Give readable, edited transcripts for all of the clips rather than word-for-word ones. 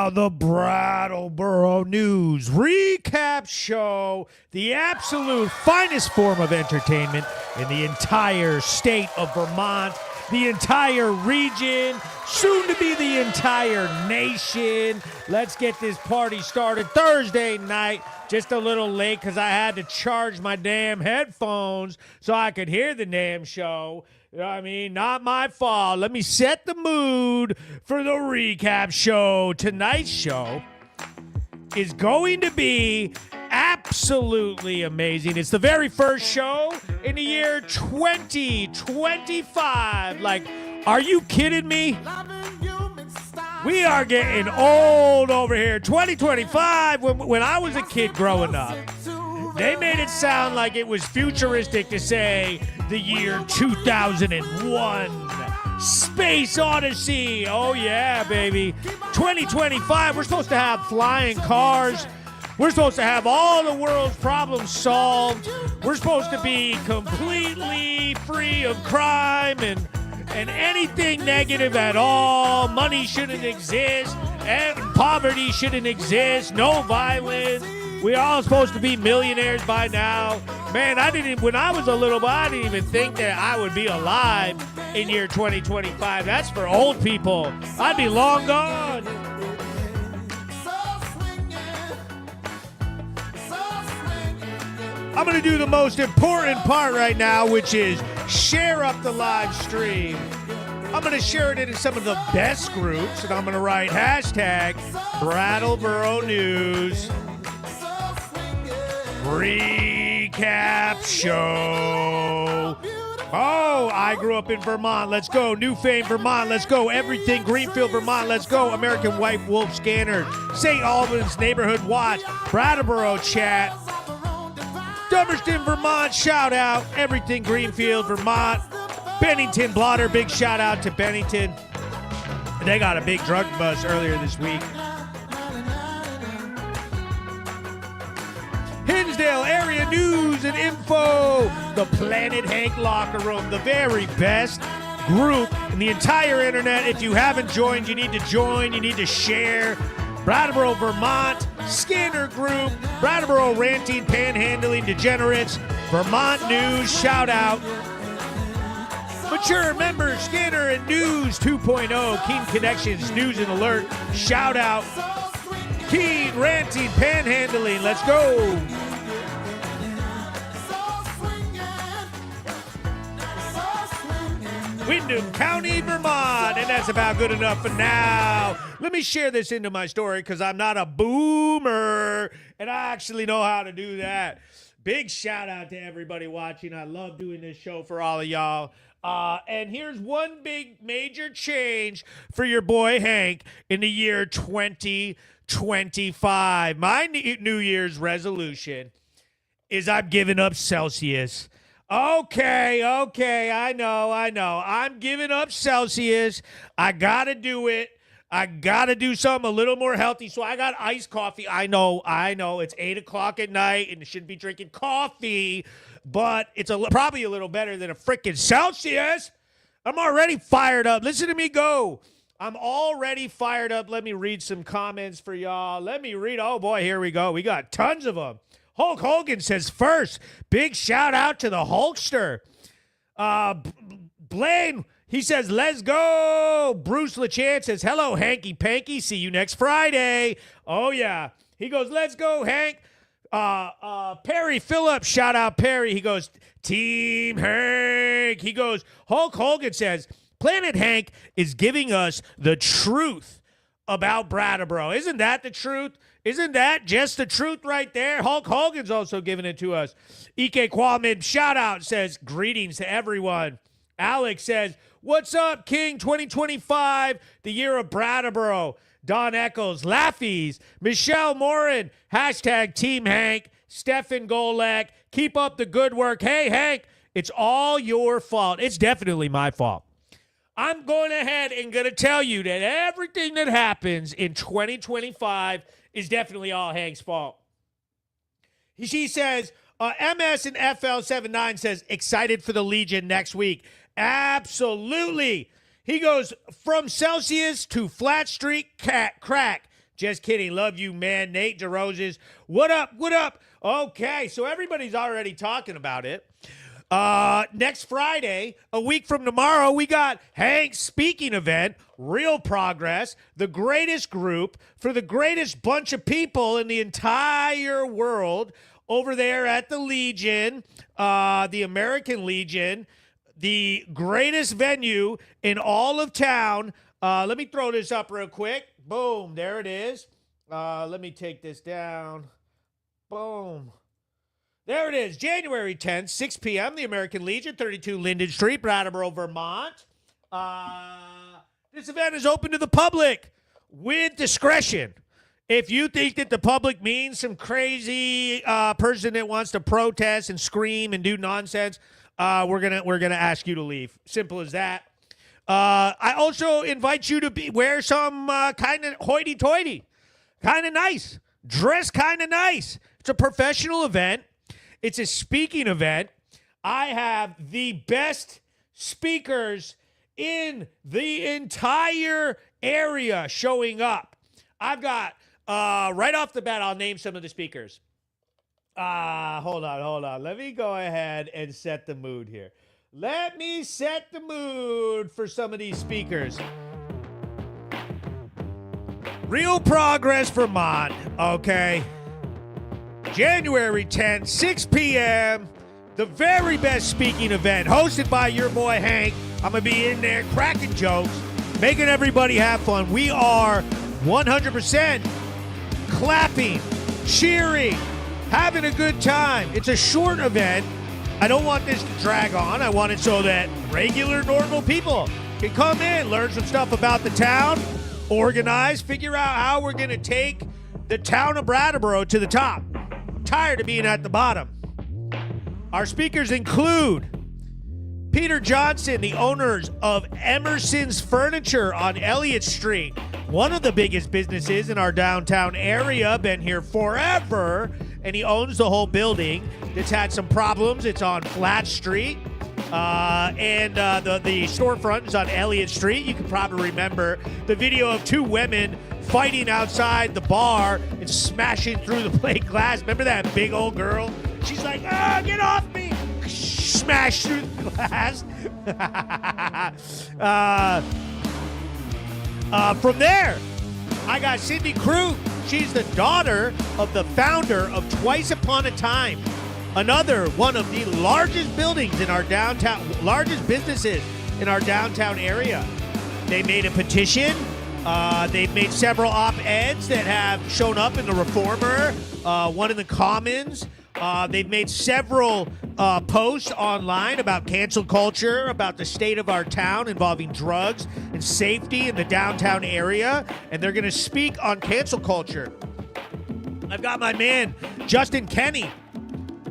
now the Brattleboro News Recap Show, the absolute finest form of entertainment in the entire state of Vermont, the entire region, soon to be the entire nation. Let's get this party started Thursday night. Just a little late because I had to charge my damn headphones so I could hear the damn show. You know what I mean? Not my fault. Let me set the mood for the recap show. Tonight's show is going to be absolutely amazing. It's the very first show in the year 2025. Like, are you kidding me? We are getting old over here. 2025, when I was a kid growing up, they made it sound like it was futuristic to say the year 2001. Space Odyssey. Oh, yeah, baby. 2025, we're supposed to have flying cars. We're supposed to have all the world's problems solved. We're supposed to be completely free of crime and anything negative at all. Money shouldn't exist, and poverty shouldn't exist. No violence. We're all supposed to be millionaires by now. Man, when I was a little boy, I didn't even think that I would be alive in year 2025. That's for old people. I'd be long gone. I'm going to do the most important part right now, which is share up the live stream. I'm going to share it into some of the best groups, and I'm going to write hashtag Brattleboro News Recap Show. Oh, I grew up in Vermont. Let's go. New Fame, Vermont. Let's go. Everything, Greenfield, Vermont. Let's go. American White Wolf Scanner. St. Albans Neighborhood Watch. Brattleboro Chat. Dummerston, Vermont. Shout out. Everything, Greenfield, Vermont. Bennington Blotter. Big shout out to Bennington. They got a big drug bust earlier this week. Hinsdale area news and info. The Planet Hank Locker Room, the very best group in the entire internet. If you haven't joined, you need to join. You need to share. Brattleboro, Vermont, Scanner Group, Brattleboro Ranting, Panhandling, Degenerates, Vermont News, shout out. Mature members, Scanner and News 2.0, Keen Connections, News and Alert, shout out. Keen, Ranting, Panhandling, let's go. Windham County, Vermont, and that's about good enough for now. Let me share this into my story because I'm not a boomer, and I actually know how to do that. Big shout out to everybody watching. I love doing this show for all of y'all. And here's one big major change for your boy Hank in the year 2025. My New Year's resolution is I'm giving up Celsius. Okay, I know. I'm giving up Celsius. I got to do it. I got to do something a little more healthy. So I got iced coffee. I know. It's 8 o'clock at night, and you shouldn't be drinking coffee, but it's probably a little better than a freaking Celsius. I'm already fired up. Listen to me go. I'm already fired up. Let me read some comments for y'all. Oh, boy, here we go. We got tons of them. Hulk Hogan says first, big shout out to the Hulkster. Blaine, he says, let's go. Bruce LeChan says, hello, Hanky Panky. See you next Friday. Oh, yeah. He goes, let's go, Hank. Perry Phillips, shout out Perry. He goes, Team Hank. He goes, Hulk Hogan says, Planet Hank is giving us the truth about Brattleboro. Isn't that the truth? Isn't that just the truth right there? Hulk Hogan's also giving it to us. Ike Kwame, shout out, says, greetings to everyone. Alex says, what's up, King 2025, the year of Brattleboro. Don Eccles, Laffy's, Michelle Morin, hashtag Team Hank, Stefan Golek, keep up the good work. Hey, Hank, it's all your fault. It's definitely my fault. I'm going ahead and going to tell you that everything that happens in 2025 is definitely all Hank's fault. She says, MS and FL79 says, excited for the Legion next week. Absolutely. He goes, from Celsius to Flat Street Crack. Just kidding. Love you, man. Nate DeRoses. What up? What up? Okay, so everybody's already talking about it. Next Friday, a week from tomorrow, we got Hank's speaking event, Real Progress, the greatest group for the greatest bunch of people in the entire world over there at the Legion, the American Legion, the greatest venue in all of town. Let me throw this up real quick. Boom, there it is. Let me take this down. Boom. There it is, January 10th, 6 p.m., the American Legion, 32 Linden Street, Brattleboro, Vermont. This event is open to the public with discretion. If you think that the public means some crazy person that wants to protest and scream and do nonsense, we're gonna ask you to leave. Simple as that. I also invite you to wear some kind of hoity-toity, kind of nice, dress kind of nice. It's a professional event. It's a speaking event. I have the best speakers in the entire area showing up. I've got, right off the bat, I'll name some of the speakers. Hold on. Let me go ahead and set the mood here. Let me set the mood for some of these speakers. Real Progress, Vermont, okay? January 10th, 6 p.m., the very best speaking event, hosted by your boy Hank. I'm going to be in there cracking jokes, making everybody have fun. We are 100% clapping, cheering, having a good time. It's a short event. I don't want this to drag on. I want it so that regular, normal people can come in, learn some stuff about the town, organize, figure out how we're going to take the town of Brattleboro to the top. I'm tired of being at the bottom. Our speakers include Peter Johnson, the owners of Emerson's Furniture on Elliott Street, one of the biggest businesses in our downtown area, been here forever, and he owns the whole building. It's had some problems. It's on Flat Street, and the storefront is on Elliott Street. You can probably remember the video of two women fighting outside the bar and smashing through the plate glass. Remember that big old girl? She's like, get off me! Smash through the glass. From there, I got Cindy Krug. She's the daughter of the founder of Twice Upon a Time, another one of the largest buildings in our downtown, largest businesses in our downtown area. They made a petition. They've made several op-eds that have shown up in the Reformer, one in the Commons. They've made several posts online about cancel culture, about the state of our town involving drugs and safety in the downtown area, and they're going to speak on cancel culture. I've got my man, Justin Kenny,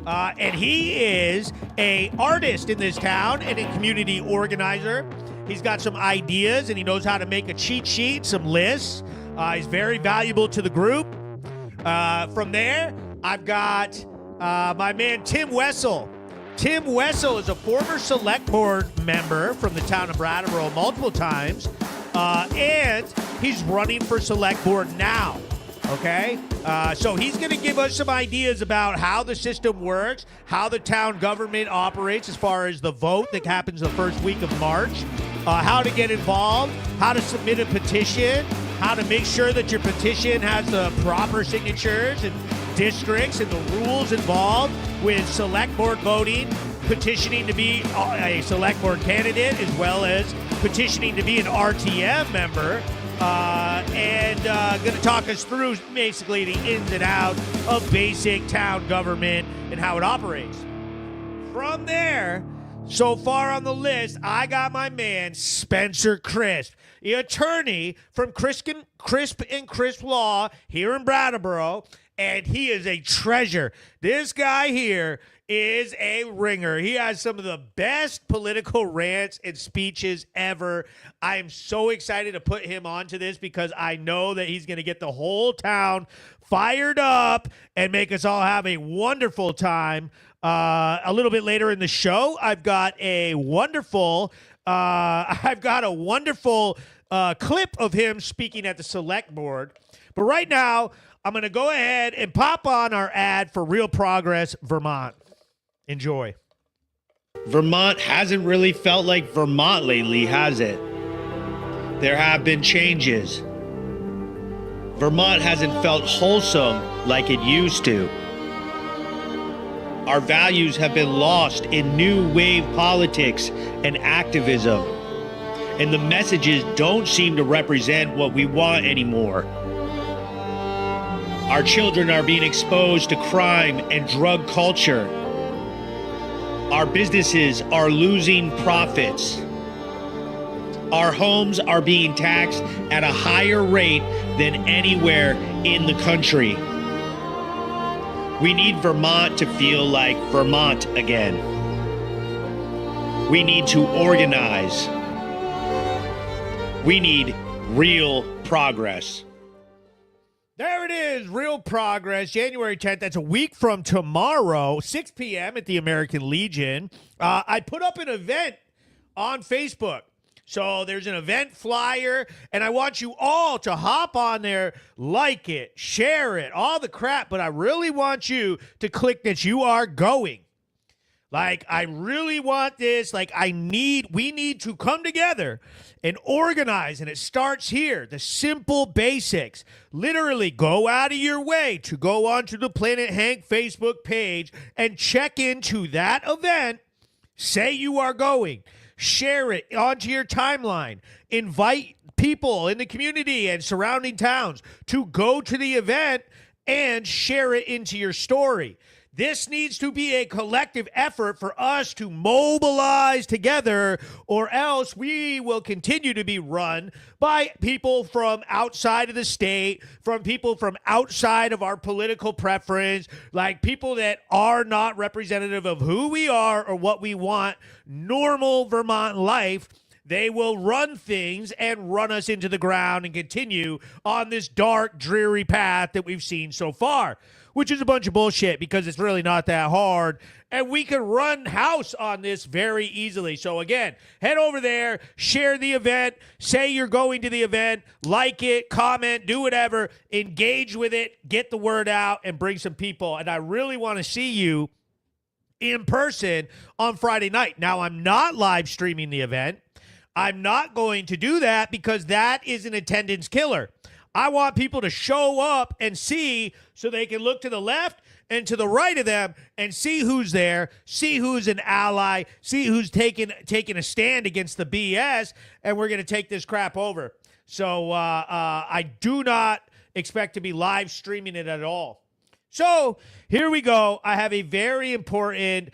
and he is an artist in this town and a community organizer. He's got some ideas, and he knows how to make a cheat sheet, some lists. He's very valuable to the group. From there, I've got my man, Tim Wessel. Tim Wessel is a former select board member from the town of Brattleboro multiple times, and he's running for select board now, okay? So he's going to give us some ideas about how the system works, how the town government operates as far as the vote that happens the first week of March, how to get involved, how to submit a petition, how to make sure that your petition has the proper signatures and districts and the rules involved with select board voting, petitioning to be a select board candidate, as well as petitioning to be an RTM member, and going to talk us through basically the ins and outs of basic town government and how it operates. From there, so far on the list, I got my man, Spencer Crisp, the attorney from Crisp and Crisp Law here in Brattleboro, and he is a treasure. This guy here is a ringer. He has some of the best political rants and speeches ever. I am so excited to put him onto this because I know that he's going to get the whole town fired up and make us all have a wonderful time. A little bit later in the show, I've got a wonderful clip of him speaking at the select board. But right now, I'm going to go ahead and pop on our ad for Real Progress Vermont. Enjoy. Vermont hasn't really felt like Vermont lately, has it? There have been changes. Vermont hasn't felt wholesome like it used to. Our values have been lost in new wave politics and activism, and the messages don't seem to represent what we want anymore. Our children are being exposed to crime and drug culture. Our businesses are losing profits. Our homes are being taxed at a higher rate than anywhere in the country. We need Vermont to feel like Vermont again. We need to organize. We need real progress. There it is, Real Progress, January 10th. That's a week from tomorrow, 6 p.m. at the American Legion. I put up an event on Facebook. So there's an event flyer, and I want you all to hop on there, like it, share it, all the crap, but I really want you to click that you are going. Like, I really want this. Like, we need to come together and organize, and it starts here. The simple basics. Literally, go out of your way to go onto the Planet Hank Facebook page and check into that event. Say you are going. Share it onto your timeline. Invite people in the community and surrounding towns to go to the event and share it into your story. This needs to be a collective effort for us to mobilize together, or else we will continue to be run by people from outside of the state, from people from outside of our political preference, like people that are not representative of who we are or what we want, normal Vermont life. They will run things and run us into the ground and continue on this dark, dreary path that we've seen so far, which is a bunch of bullshit because it's really not that hard. And we can run house on this very easily. So again, head over there, share the event, say you're going to the event, like it, comment, do whatever, engage with it, get the word out, and bring some people. And I really want to see you in person on Friday night. Now, I'm not live streaming the event. I'm not going to do that because that is an attendance killer. I want people to show up and see so they can look to the left and to the right of them and see who's there, see who's an ally, see who's taking a stand against the BS, and we're going to take this crap over. So I do not expect to be live streaming it at all. So here we go. I have a very important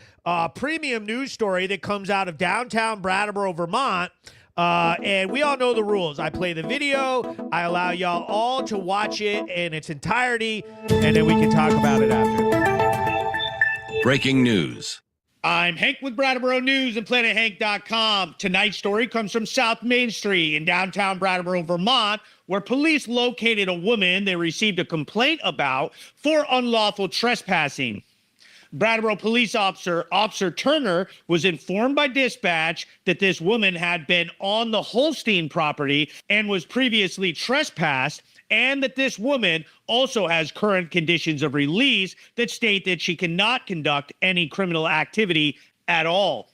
premium news story that comes out of downtown Brattleboro, Vermont. And we all know the rules. I play the video. I allow y'all all to watch it in its entirety, and then we can talk about it after. Breaking news. I'm Hank with Brattleboro News and PlanetHank.com. Tonight's story comes from South Main Street in downtown Brattleboro, Vermont, where police located a woman they received a complaint about for unlawful trespassing. Brattleboro police officer Turner was informed by dispatch that this woman had been on the Holstein property and was previously trespassed, and that this woman also has current conditions of release that state that she cannot conduct any criminal activity at all.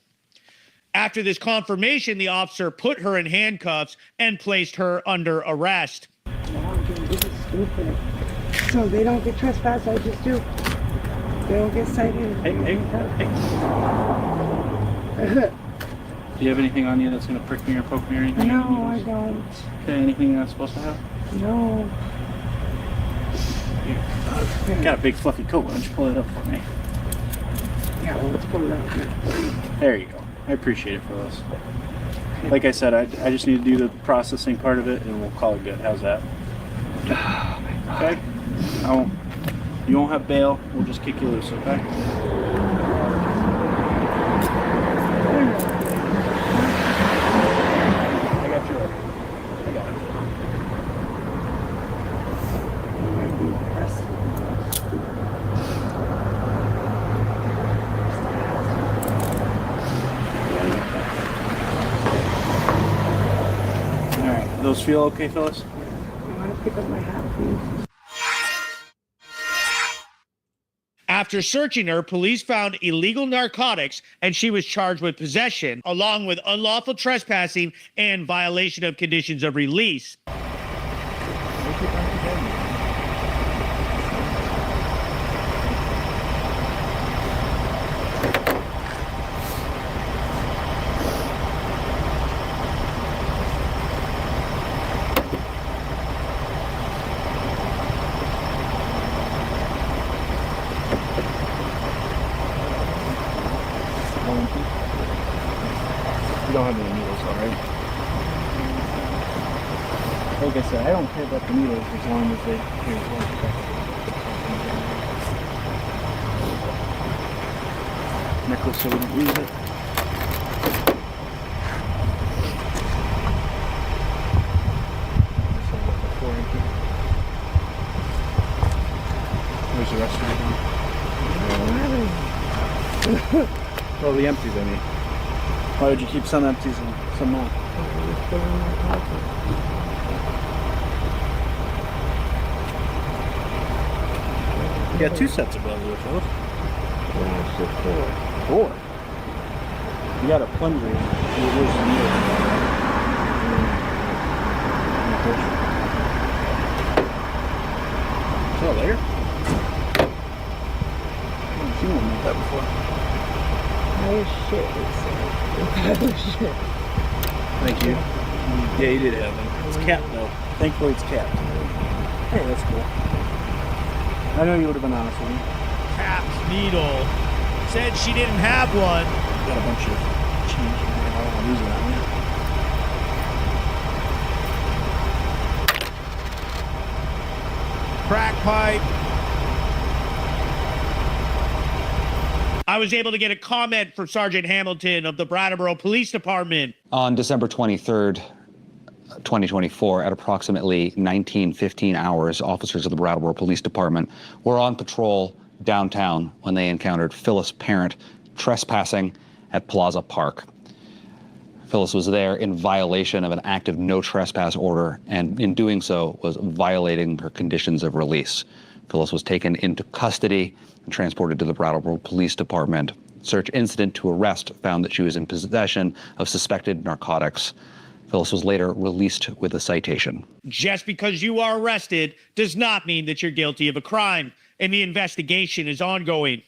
After this confirmation, the officer put her in handcuffs and placed her under arrest. This is stupid. So they don't get trespassed, I just do. They don't get cited. Hey. Do you have anything on you that's going to prick me or poke me or anything? No, I don't. Okay, anything you're not supposed to have? No. You got a big fluffy coat. Why don't you pull it up for me? Yeah, well, let's pull it out. There you go. I appreciate it for those. Like I said, I just need to do the processing part of it, and we'll call it good. How's that? Oh, my God. Okay? You won't have bail. We'll just kick you loose, okay? I got you. I got it. Alright, those feel okay, Phyllis? I want to pick up my hat, please. After searching her, police found illegal narcotics and she was charged with possession, along with unlawful trespassing and violation of conditions of release. You don't have any needles, all right? Like I said, I don't care about the needles as long as they necklace so we don't lose it. Where's the rest of it? Well, the empties, I mean. Why would you keep some empties and some not? You got 2 sets of gloves here, Philip. Yeah, it's just 4. 4? You got a plunger. Where's the needle? Is that there? I haven't seen one like that before. Oh shit, it's shit. Thank you. Yeah, you did have them. It's capped though. Thankfully it's capped. Hey, that's cool. I know you would have been honest with me. Capped needle. Said she didn't have one. Got a bunch of change in there. I don't want to lose that one. Crack pipe. I was able to get a comment for Sergeant Hamilton of the Brattleboro Police Department. On December 23rd, 2024, at approximately 19:15 hours, officers of the Brattleboro Police Department were on patrol downtown when they encountered Phyllis Parent trespassing at Plaza Park. Phyllis was there in violation of an active no trespass order, and in doing so was violating her conditions of release. Phyllis was taken into custody and transported to the Brattleboro Police Department. Search incident to arrest found that she was in possession of suspected narcotics. Phyllis was later released with a citation. Just because you are arrested does not mean that you're guilty of a crime, and the investigation is ongoing.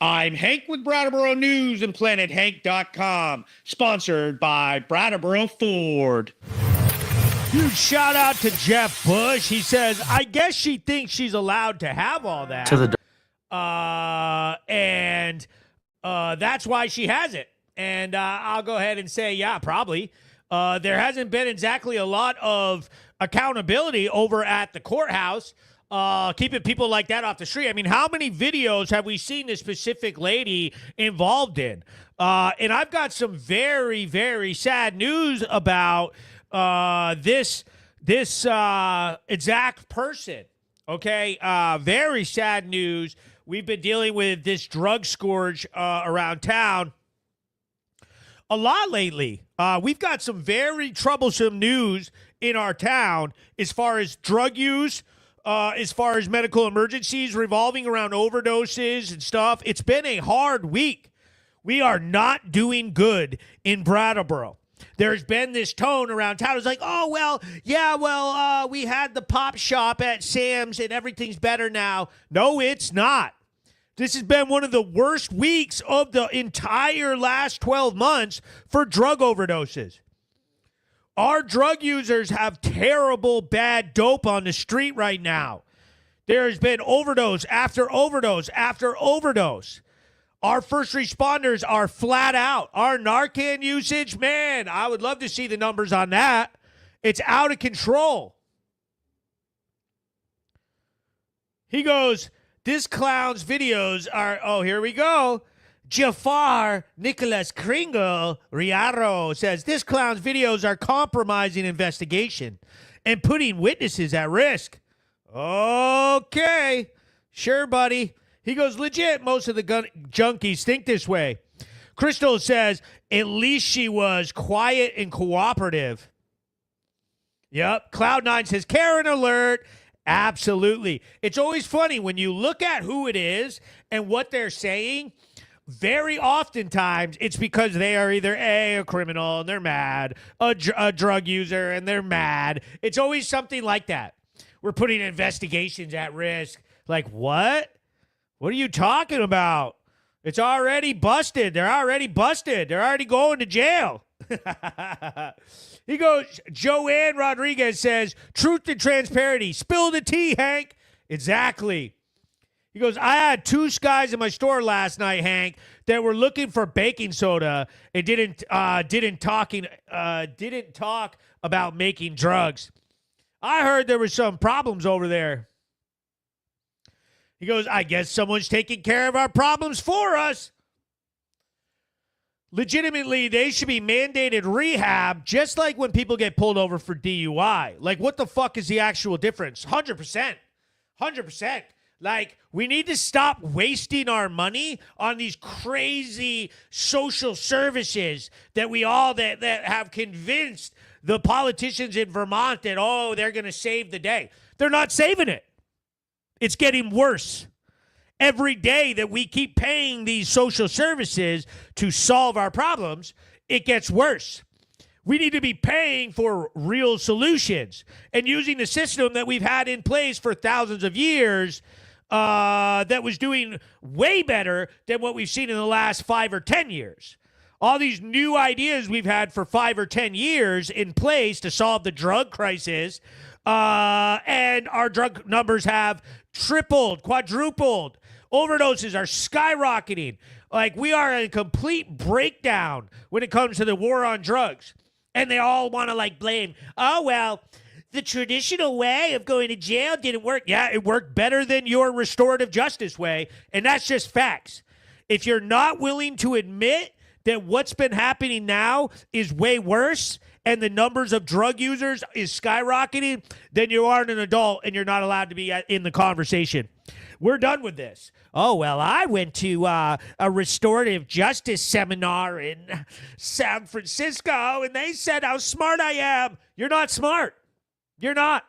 I'm Hank with Brattleboro News and PlanetHank.com, sponsored by Brattleboro Ford. Huge shout out to Jeff Bush. He says, I guess she thinks she's allowed to have all that. And that's why she has it. And I'll go ahead and say, yeah, probably. There hasn't been exactly a lot of accountability over at the courthouse, keeping people like that off the street. I mean, how many videos have we seen this specific lady involved in? And I've got some very, very sad news about this exact person. Okay, very sad news. We've been dealing with this drug scourge around town a lot lately. We've got some very troublesome news in our town as far as drug use, as far as medical emergencies revolving around overdoses and stuff. It's been a hard week. We are not doing good in Brattleboro. There's been this tone around town. It's like, oh, we had the pop shop at Sam's and everything's better now. No, it's not. This has been one of the worst weeks of the entire last 12 months for drug overdoses. Our drug users have terrible, bad dope on the street right now. There's been overdose after overdose after overdose. Our first responders are flat out. Our Narcan usage, man, I would love to see the numbers on that. It's out of control. He goes, this clown's videos are, oh, here we go. Jafar Nicholas Kringle Riaro says, this clown's videos are compromising investigation and putting witnesses at risk. Okay. Sure, buddy. He goes, legit, most of the junkies think this way. Crystal says, at least she was quiet and cooperative. Yep. Cloud9 says, Karen alert. Absolutely. It's always funny when you look at who it is and what they're saying. Very oftentimes, it's because they are either a criminal and they're mad, a drug user and they're mad. It's always something like that. We're putting investigations at risk. Like, what? What are you talking about? It's already busted. They're already busted. They're already going to jail. He goes, Joanne Rodriguez says, truth and transparency. Spill the tea, Hank. Exactly. He goes, I had 2 guys in my store last night, Hank, that were looking for baking soda and didn't talk about making drugs. I heard there were some problems over there. He goes, I guess someone's taking care of our problems for us. Legitimately, they should be mandated rehab, just like when people get pulled over for DUI. Like, what the fuck is the actual difference? 100%. 100%. Like, we need to stop wasting our money on these crazy social services that that have convinced the politicians in Vermont that, oh, they're going to save the day. They're not saving it. It's getting worse. Every day that we keep paying these social services to solve our problems, it gets worse. We need to be paying for real solutions and using the system that we've had in place for thousands of years that was doing way better than what we've seen in the last 5 or 10 years. All these new ideas we've had for 5 or 10 years in place to solve the drug crisis, and our drug numbers have tripled, quadrupled. Overdoses are skyrocketing. Like, we are in a complete breakdown when it comes to the war on drugs. And they all want to, like, blame, oh, well, the traditional way of going to jail didn't work. Yeah, it worked better than your restorative justice way, and that's just facts. If you're not willing to admit that what's been happening now is way worse and the numbers of drug users is skyrocketing, then you aren't an adult and you're not allowed to be in the conversation. We're done with this. Oh, well, I went to a restorative justice seminar in San Francisco, and they said how smart I am. You're not smart. You're not.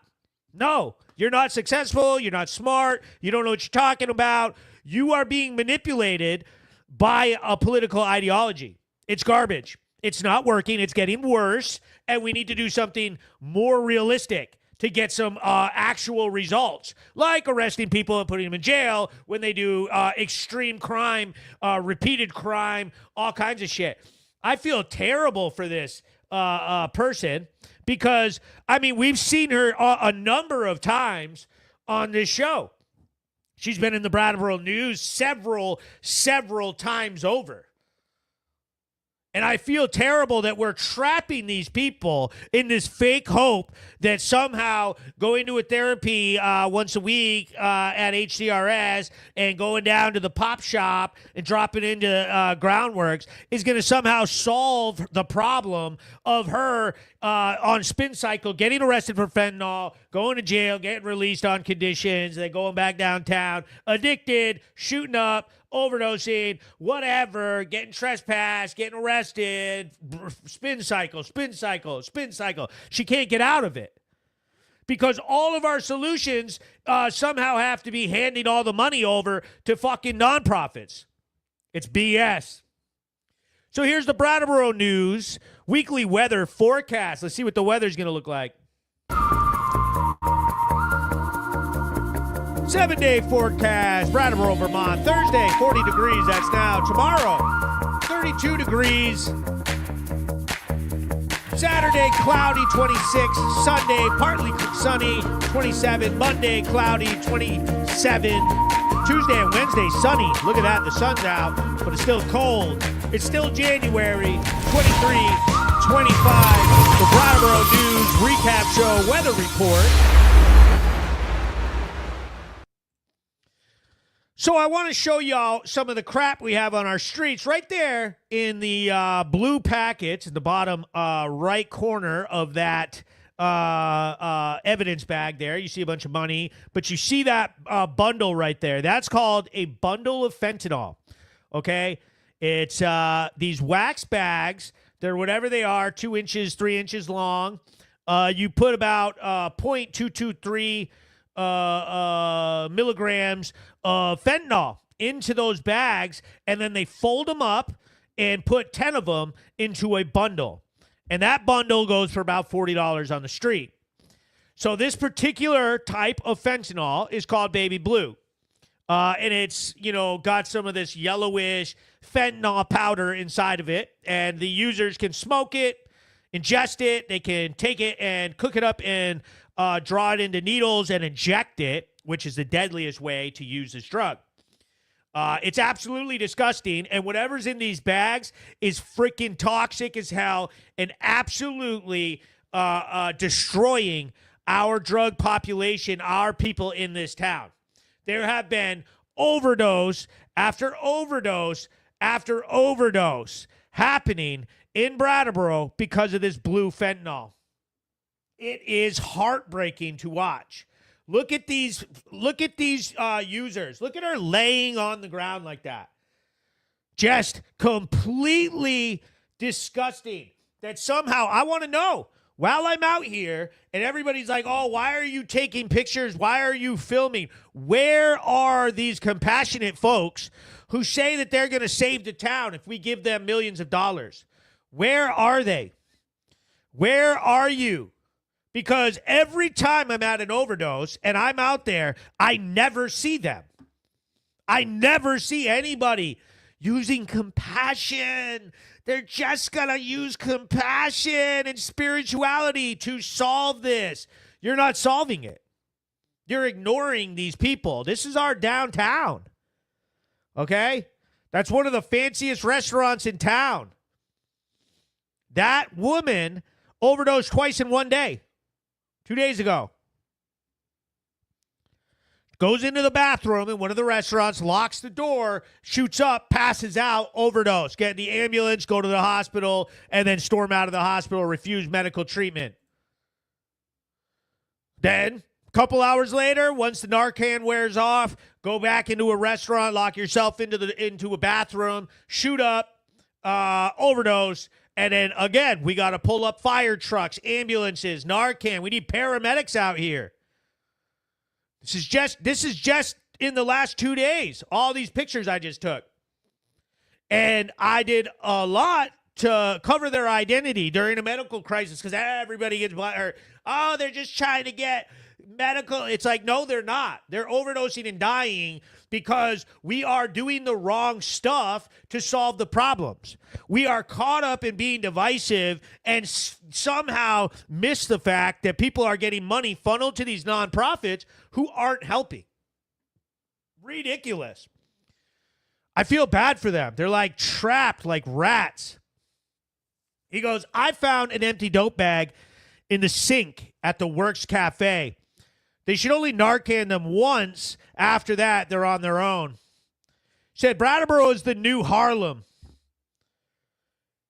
No, you're not successful. You're not smart. You don't know what you're talking about. You are being manipulated by a political ideology. It's garbage. It's not working. It's getting worse, and we need to do something more realistic to get some actual results, like arresting people and putting them in jail when they do extreme crime, repeated crime, all kinds of shit. I feel terrible for this person because, I mean, we've seen her a number of times on this show. She's been in the Brattleboro News several times over. And I feel terrible that we're trapping these people in this fake hope that somehow going to a therapy once a week at HCRS and going down to the pop shop and dropping into Groundworks is going to somehow solve the problem of her on spin cycle, getting arrested for fentanyl, going to jail, getting released on conditions, then going back downtown, addicted, shooting up, overdosing, whatever, getting trespassed, getting arrested, spin cycle. She can't get out of it because all of our solutions somehow have to be handing all the money over to fucking nonprofits. It's BS. So here's the Brattleboro News weekly weather forecast. Let's see what the weather's going to look like. 7-day forecast, Brattleboro, Vermont. Thursday, 40 degrees. That's now. Tomorrow, 32 degrees. Saturday, cloudy, 26. Sunday, partly sunny, 27. Monday, cloudy, 27. Tuesday and Wednesday, sunny. Look at that. The sun's out, but it's still cold. It's still January, 23, 25. The Brattleboro News Recap Show Weather Report. So I want to show y'all some of the crap we have on our streets right there in the blue packets in the bottom right corner of that evidence bag there. You see a bunch of money, but you see that bundle right there. That's called a bundle of fentanyl, okay? It's these wax bags. They're whatever they are, 2 inches, 3 inches long. You put about 0.223 milligrams of fentanyl into those bags, and then they fold them up and put 10 of them into a bundle. And that bundle goes for about $40 on the street. So this particular type of fentanyl is called baby blue. And it's, got some of this yellowish fentanyl powder inside of it. And the users can smoke it, ingest it. They can take it and cook it up and draw it into needles and inject it, which is the deadliest way to use this drug. It's absolutely disgusting, and whatever's in these bags is freaking toxic as hell and absolutely destroying our drug population, our people in this town. There have been overdose after overdose after overdose happening in Brattleboro because of this blue fentanyl. It is heartbreaking to watch. Look at these users. Look at her laying on the ground like that. Just completely disgusting. That somehow, I want to know, while I'm out here and everybody's like, oh, why are you taking pictures? Why are you filming? Where are these compassionate folks who say that they're going to save the town if we give them millions of dollars? Where are they? Where are you? Because every time I'm at an overdose and I'm out there, I never see them. I never see anybody using compassion. They're just going to use compassion and spirituality to solve this. You're not solving it. You're ignoring these people. This is our downtown. Okay? That's one of the fanciest restaurants in town. That woman overdosed twice in one day. 2 days ago. Goes into the bathroom in one of the restaurants, locks the door, shoots up, passes out, overdose. Get in the ambulance, go to the hospital, and then storm out of the hospital, refuse medical treatment. Then, a couple hours later, once the Narcan wears off, go back into a restaurant, lock yourself into a bathroom, shoot up, overdose. And then, again, we got to pull up fire trucks, ambulances, Narcan. We need paramedics out here. This is just in the last 2 days, all these pictures I just took. And I did a lot to cover their identity during a medical crisis because everybody gets hurt. Oh, they're just trying to get medical. It's like, no, they're not. They're overdosing and dying because we are doing the wrong stuff to solve the problems. We are caught up in being divisive and somehow miss the fact that people are getting money funneled to these nonprofits who aren't helping. Ridiculous. I feel bad for them. They're like trapped like rats. He goes, I found an empty dope bag in the sink at the Works Cafe. They should only Narcan them once. After that, they're on their own. Said, Brattleboro is the new Harlem.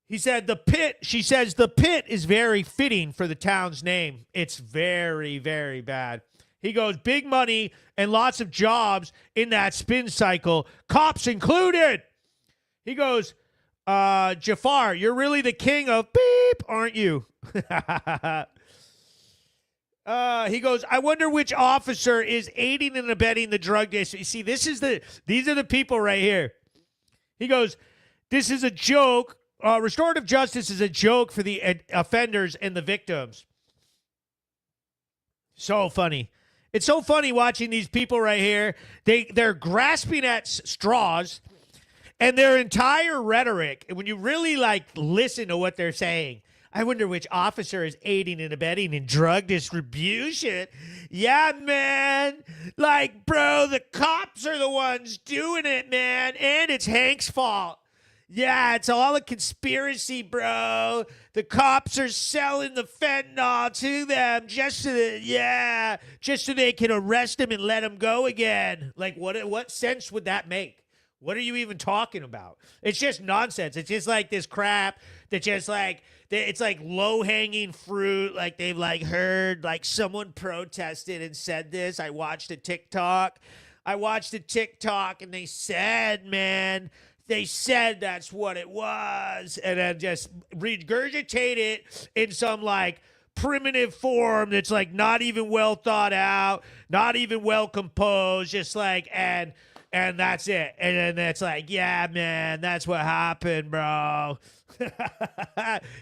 He said, she says, the pit is very fitting for the town's name. It's very, very bad. He goes, big money and lots of jobs in that spin cycle, cops included. He goes, Jafar, you're really the king of beep, aren't you? He goes, I wonder which officer is aiding and abetting the drug district. You see, these are the people right here. He goes, this is a joke. Restorative justice is a joke for the offenders and the victims. So funny. It's so funny watching these people right here. They're grasping at straws, and their entire rhetoric, when you really listen to what they're saying, I wonder which officer is aiding and abetting in drug distribution. Yeah, man. Bro, the cops are the ones doing it, man. And it's Hank's fault. Yeah, it's all a conspiracy, bro. The cops are selling the fentanyl to them just so they can arrest him and let him go again. What sense would that make? What are you even talking about? It's just nonsense. It's just this crap that just it's low-hanging fruit. They've heard someone protested and said this. I watched a TikTok and they said, man, they said that's what it was. And then just regurgitate it in some primitive form that's like not even well thought out, not even well composed, just like and that's it. And then it's like, yeah, man, that's what happened, bro.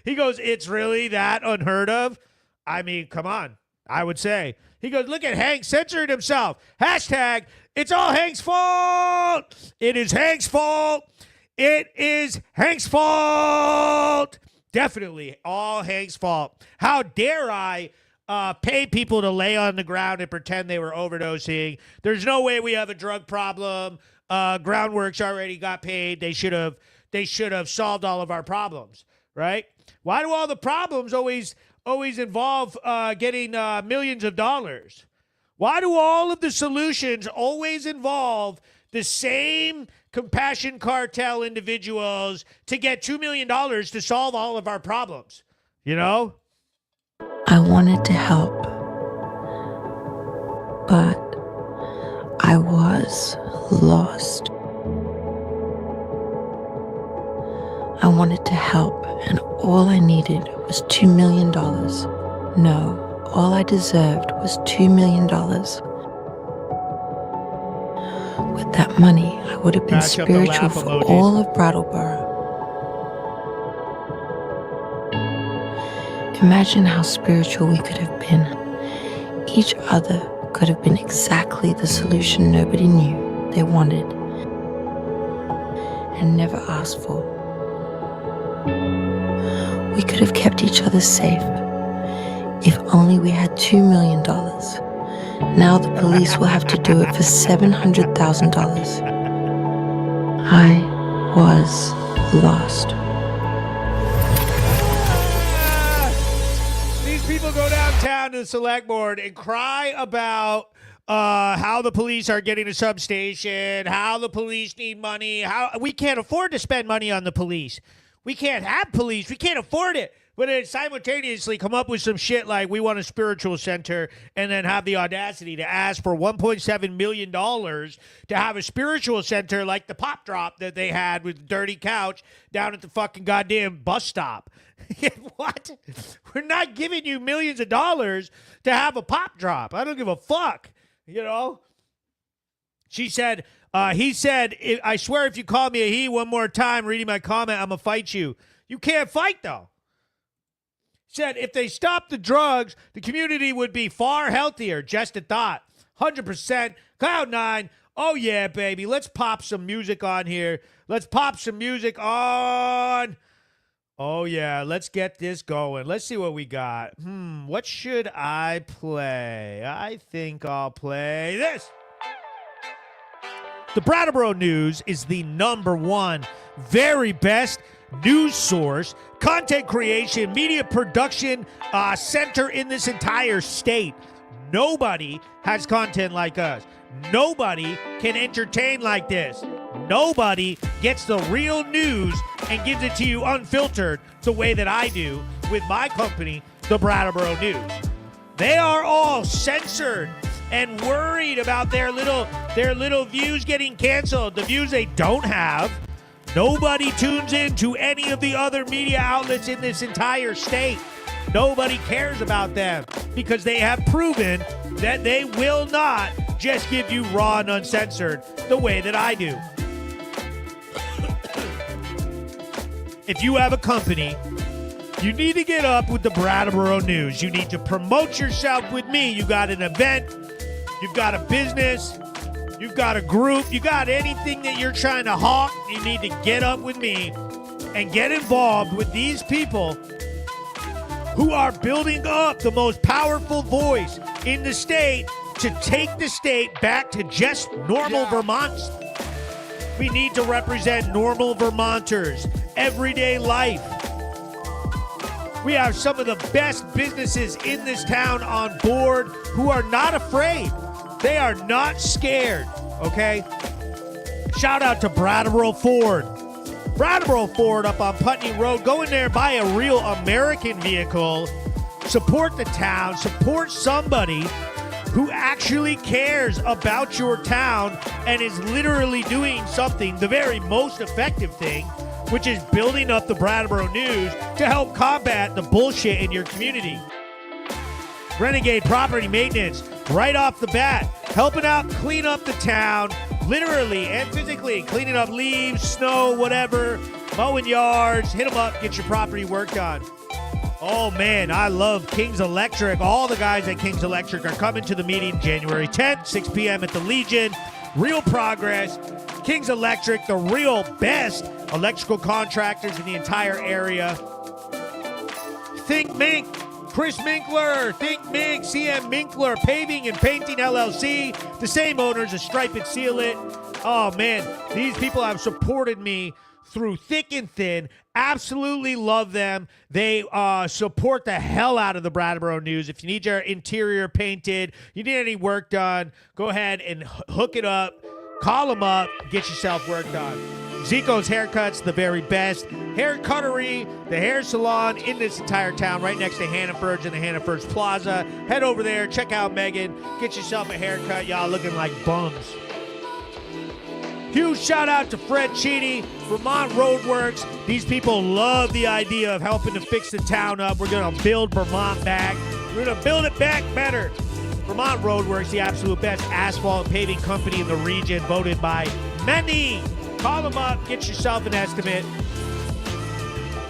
He goes, it's really that unheard of? I mean, come on, I would say. He goes, look at Hank censoring himself. Hashtag, it's all Hank's fault. It is Hank's fault. It is Hank's fault. Definitely all Hank's fault. How dare I pay people to lay on the ground and pretend they were overdosing? There's no way we have a drug problem. Groundworks already got paid. They should have solved all of our problems, right? Why do all the problems always involve getting millions of dollars? Why do all of the solutions always involve the same compassion cartel individuals to get $2 million to solve all of our problems? You know? I wanted to help, but I was lost. I wanted to help, and all I needed was $2 million. No, all I deserved was $2 million. With that money, I would have been Match up the spiritual laugh for emojis. all of Brattleboro. Imagine how spiritual we could have been. Each other could have been exactly the solution nobody knew they wanted and never asked for. We could have kept each other safe if only we had $2 million. Now the police will have to do it for $700,000. I was lost. These people go downtown to the select board and cry about how the police are getting a substation, how the police need money, how we can't afford to spend money on the police. We can't have police. We can't afford it. But then simultaneously come up with some shit like we want a spiritual center and then have the audacity to ask for $1.7 million to have a spiritual center like the pop drop that they had with the dirty couch down at the fucking goddamn bus stop. What? We're not giving you millions of dollars to have a pop drop. I don't give a fuck. You know? She said, he said, I swear if you call me a he one more time reading my comment, I'm going to fight you. You can't fight, though. Said if they stopped the drugs, the community would be far healthier. Just a thought. 100%. Cloud9. Oh, yeah, baby. Let's pop some music on here. Let's pop some music on. Oh, yeah. Let's get this going. Let's see what we got. What should I play? I think I'll play this. The Brattleboro News is the #1 very best news source, content creation, media production center in this entire state. Nobody has content like us. Nobody can entertain like this. Nobody gets the real news and gives it to you unfiltered the way that I do with my company, the Brattleboro News. They are all censored and worried about their little views getting canceled, the views they don't have. Nobody tunes in to any of the other media outlets in this entire state. Nobody cares about them because they have proven that they will not just give you raw and uncensored the way that I do. If you have a company, you need to get up with the Brattleboro News. You need to promote yourself with me. You got an event, you've got a business, you've got a group, you got anything that you're trying to hawk, you need to get up with me and get involved with these people who are building up the most powerful voice in the state to take the state back to just normal Vermont. We need to represent normal Vermonters, everyday life. We have some of the best businesses in this town on board who are not afraid. They are not scared, okay? Shout out to Brattleboro Ford. Brattleboro Ford up on Putney Road. Go in there and buy a real American vehicle. Support the town. Support somebody who actually cares about your town and is literally doing something, the very most effective thing, which is building up the Brattleboro News to help combat the bullshit in your community. Renegade Property Maintenance, right off the bat, helping out clean up the town, literally and physically, cleaning up leaves, snow, whatever, mowing yards. Hit them up, get your property work done. Oh, man, I love King's Electric. All the guys at King's Electric are coming to the meeting January 10th, 6 p.m. at the Legion. Real progress. King's Electric, the real best electrical contractors in the entire area. Think Mink, Chris Minkler, Think Mink, CM Minkler, Paving and Painting LLC, the same owners as Stripe and Seal It. Oh, man, these people have supported me through thick and thin. Absolutely love them. They support the hell out of the Brattleboro News. If you need your interior painted, you need any work done, go ahead and hook it up. Call them up. Get yourself work done. Zico's Haircuts, the very best. Hair Cuttery, the hair salon in this entire town, right next to Hannaford's and the Hannaford's Plaza. Head over there. Check out Megan. Get yourself a haircut. Y'all looking like bums. Huge shout out to Fred Cheedy, Vermont Roadworks. These people love the idea of helping to fix the town up. We're going to build Vermont back. We're going to build it back better. Vermont Roadworks, the absolute best asphalt paving company in the region, voted by many. Call them up, get yourself an estimate.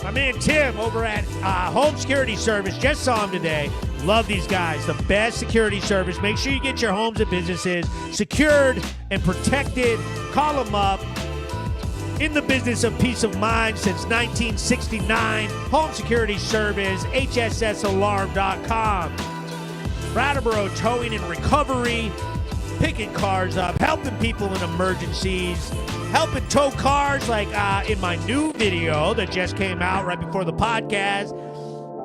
My man Tim over at Home Security Service, just saw him today. Love these guys, the best security service. Make sure you get your homes and businesses secured and protected. Call them up. In the business of peace of mind since 1969. Home Security Service, hssalarm.com. Brattleboro Towing and Recovery, picking cars up, helping people in emergencies, helping tow cars like in my new video that just came out right before the podcast,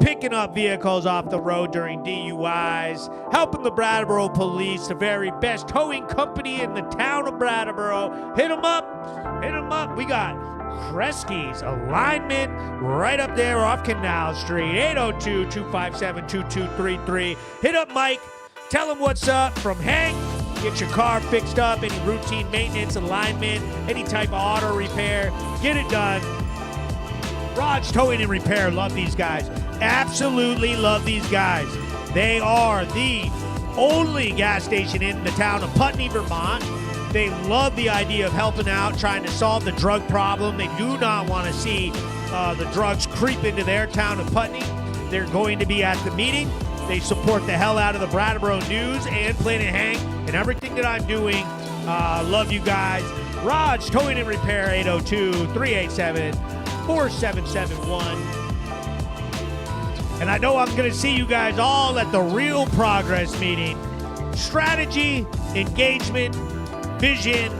picking up vehicles off the road during DUIs, helping the Brattleboro Police, the very best towing company in the town of Brattleboro. Hit them up. Hit them up. We got Kresge's Alignment right up there off Canal Street, 802-257-2233. Hit up Mike. Tell him what's up from Hank. Get your car fixed up, any routine maintenance, alignment, any type of auto repair. Get it done. Raj Towing and Repair. Love these guys. Absolutely love these guys. They are the only gas station in the town of Putney, Vermont. They love the idea of helping out, trying to solve the drug problem. They do not want to see the drugs creep into their town of Putney. They're going to be at the meeting. They support the hell out of the Brattleboro News and Planet Hank and everything that I'm doing. Love you guys. Raj Towing and Repair, 802-387-4771. And I know I'm going to see you guys all at the Real Progress meeting. Strategy, engagement, vision.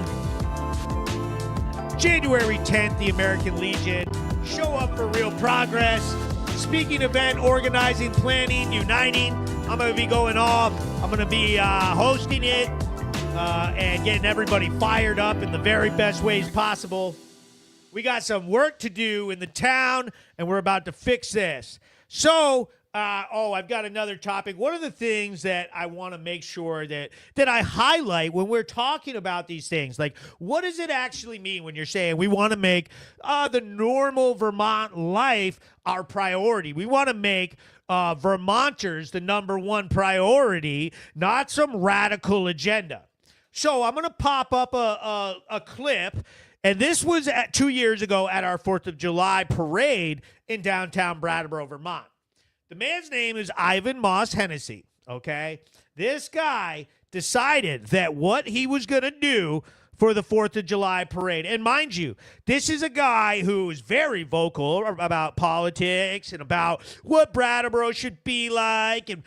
January 10th, the American Legion. Show up for Real Progress. Speaking event, organizing, planning, uniting. I'm going to be going off. I'm going to be hosting it and getting everybody fired up in the very best ways possible. We got some work to do in the town, and we're about to fix this. So, I've got another topic. One of the things that I want to make sure that I highlight when we're talking about these things, like what does it actually mean when you're saying we want to make the normal Vermont life our priority? We want to make Vermonters the number one priority, not some radical agenda. So I'm going to pop up a clip. And this was 2 years ago at our 4th of July parade in downtown Brattleboro, Vermont. The man's name is Ivan Moss Hennessy, okay? This guy decided that what he was going to do for the 4th of July parade. And mind you, this is a guy who is very vocal about politics and about what Brattleboro should be like and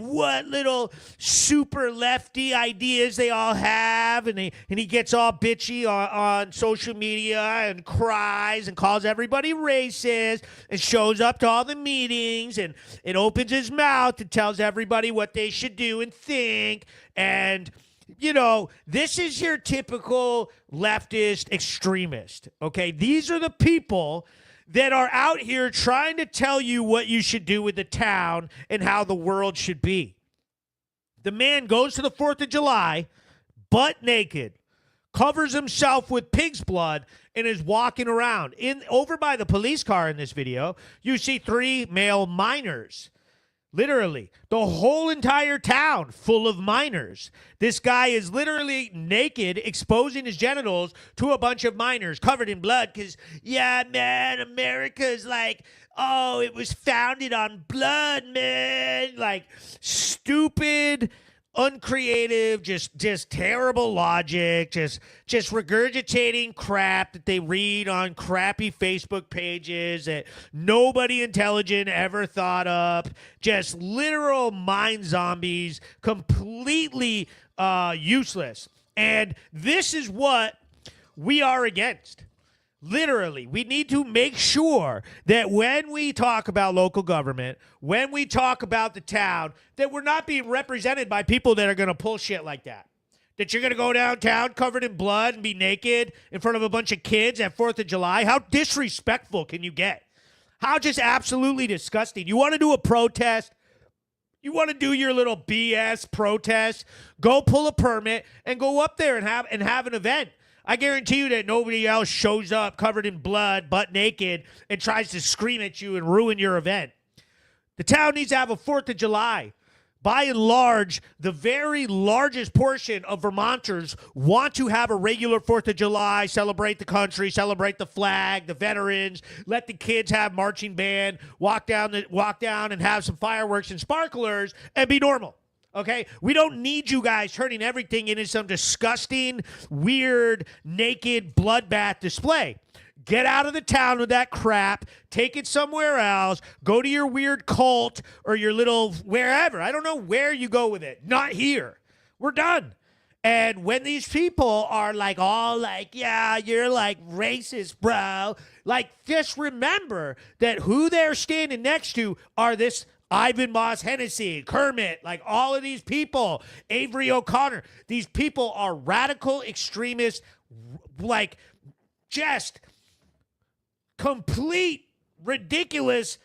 what little super lefty ideas they all have. And he gets all bitchy on social media and cries and calls everybody racist and shows up to all the meetings and opens his mouth and tells everybody what they should do and think. And you know, this is your typical leftist extremist, okay? These are the people that are out here trying to tell you what you should do with the town and how the world should be. The man goes to the 4th of July, butt naked, covers himself with pig's blood, and is walking around. Over by the police car in this video, you see 3 male minors Literally, the whole entire town full of minors. This guy is literally naked, exposing his genitals to a bunch of minors covered in blood because, yeah, man, America's like, oh, it was founded on blood, man. Like, stupid, uncreative, just terrible logic, just regurgitating crap that they read on crappy Facebook pages that nobody intelligent ever thought up. Just literal mind zombies, completely useless. And this is what we are against. Literally, we need to make sure that when we talk about local government, when we talk about the town, that we're not being represented by people that are going to pull shit like that. That you're going to go downtown covered in blood and be naked in front of a bunch of kids at 4th of July. How disrespectful can you get? How just absolutely disgusting. You want to do a protest? You want to do your little BS protest? Go pull a permit and go up there and have an event. I guarantee you that nobody else shows up covered in blood, butt naked, and tries to scream at you and ruin your event. The town needs to have a 4th of July. By and large, the very largest portion of Vermonters want to have a regular 4th of July, celebrate the country, celebrate the flag, the veterans, let the kids have marching band, walk down and have some fireworks and sparklers, and be normal. Okay, we don't need you guys turning everything into some disgusting, weird, naked bloodbath display. Get out of the town with that crap. Take it somewhere else. Go to your weird cult or your little wherever. I don't know where you go with it. Not here. We're done. And when these people are like all like, yeah, you're like racist, bro. Like, just remember that who they're standing next to are this Ivan Moss Hennessy, Kermit, like all of these people, Avery O'Connor. These people are radical extremists, like just complete ridiculous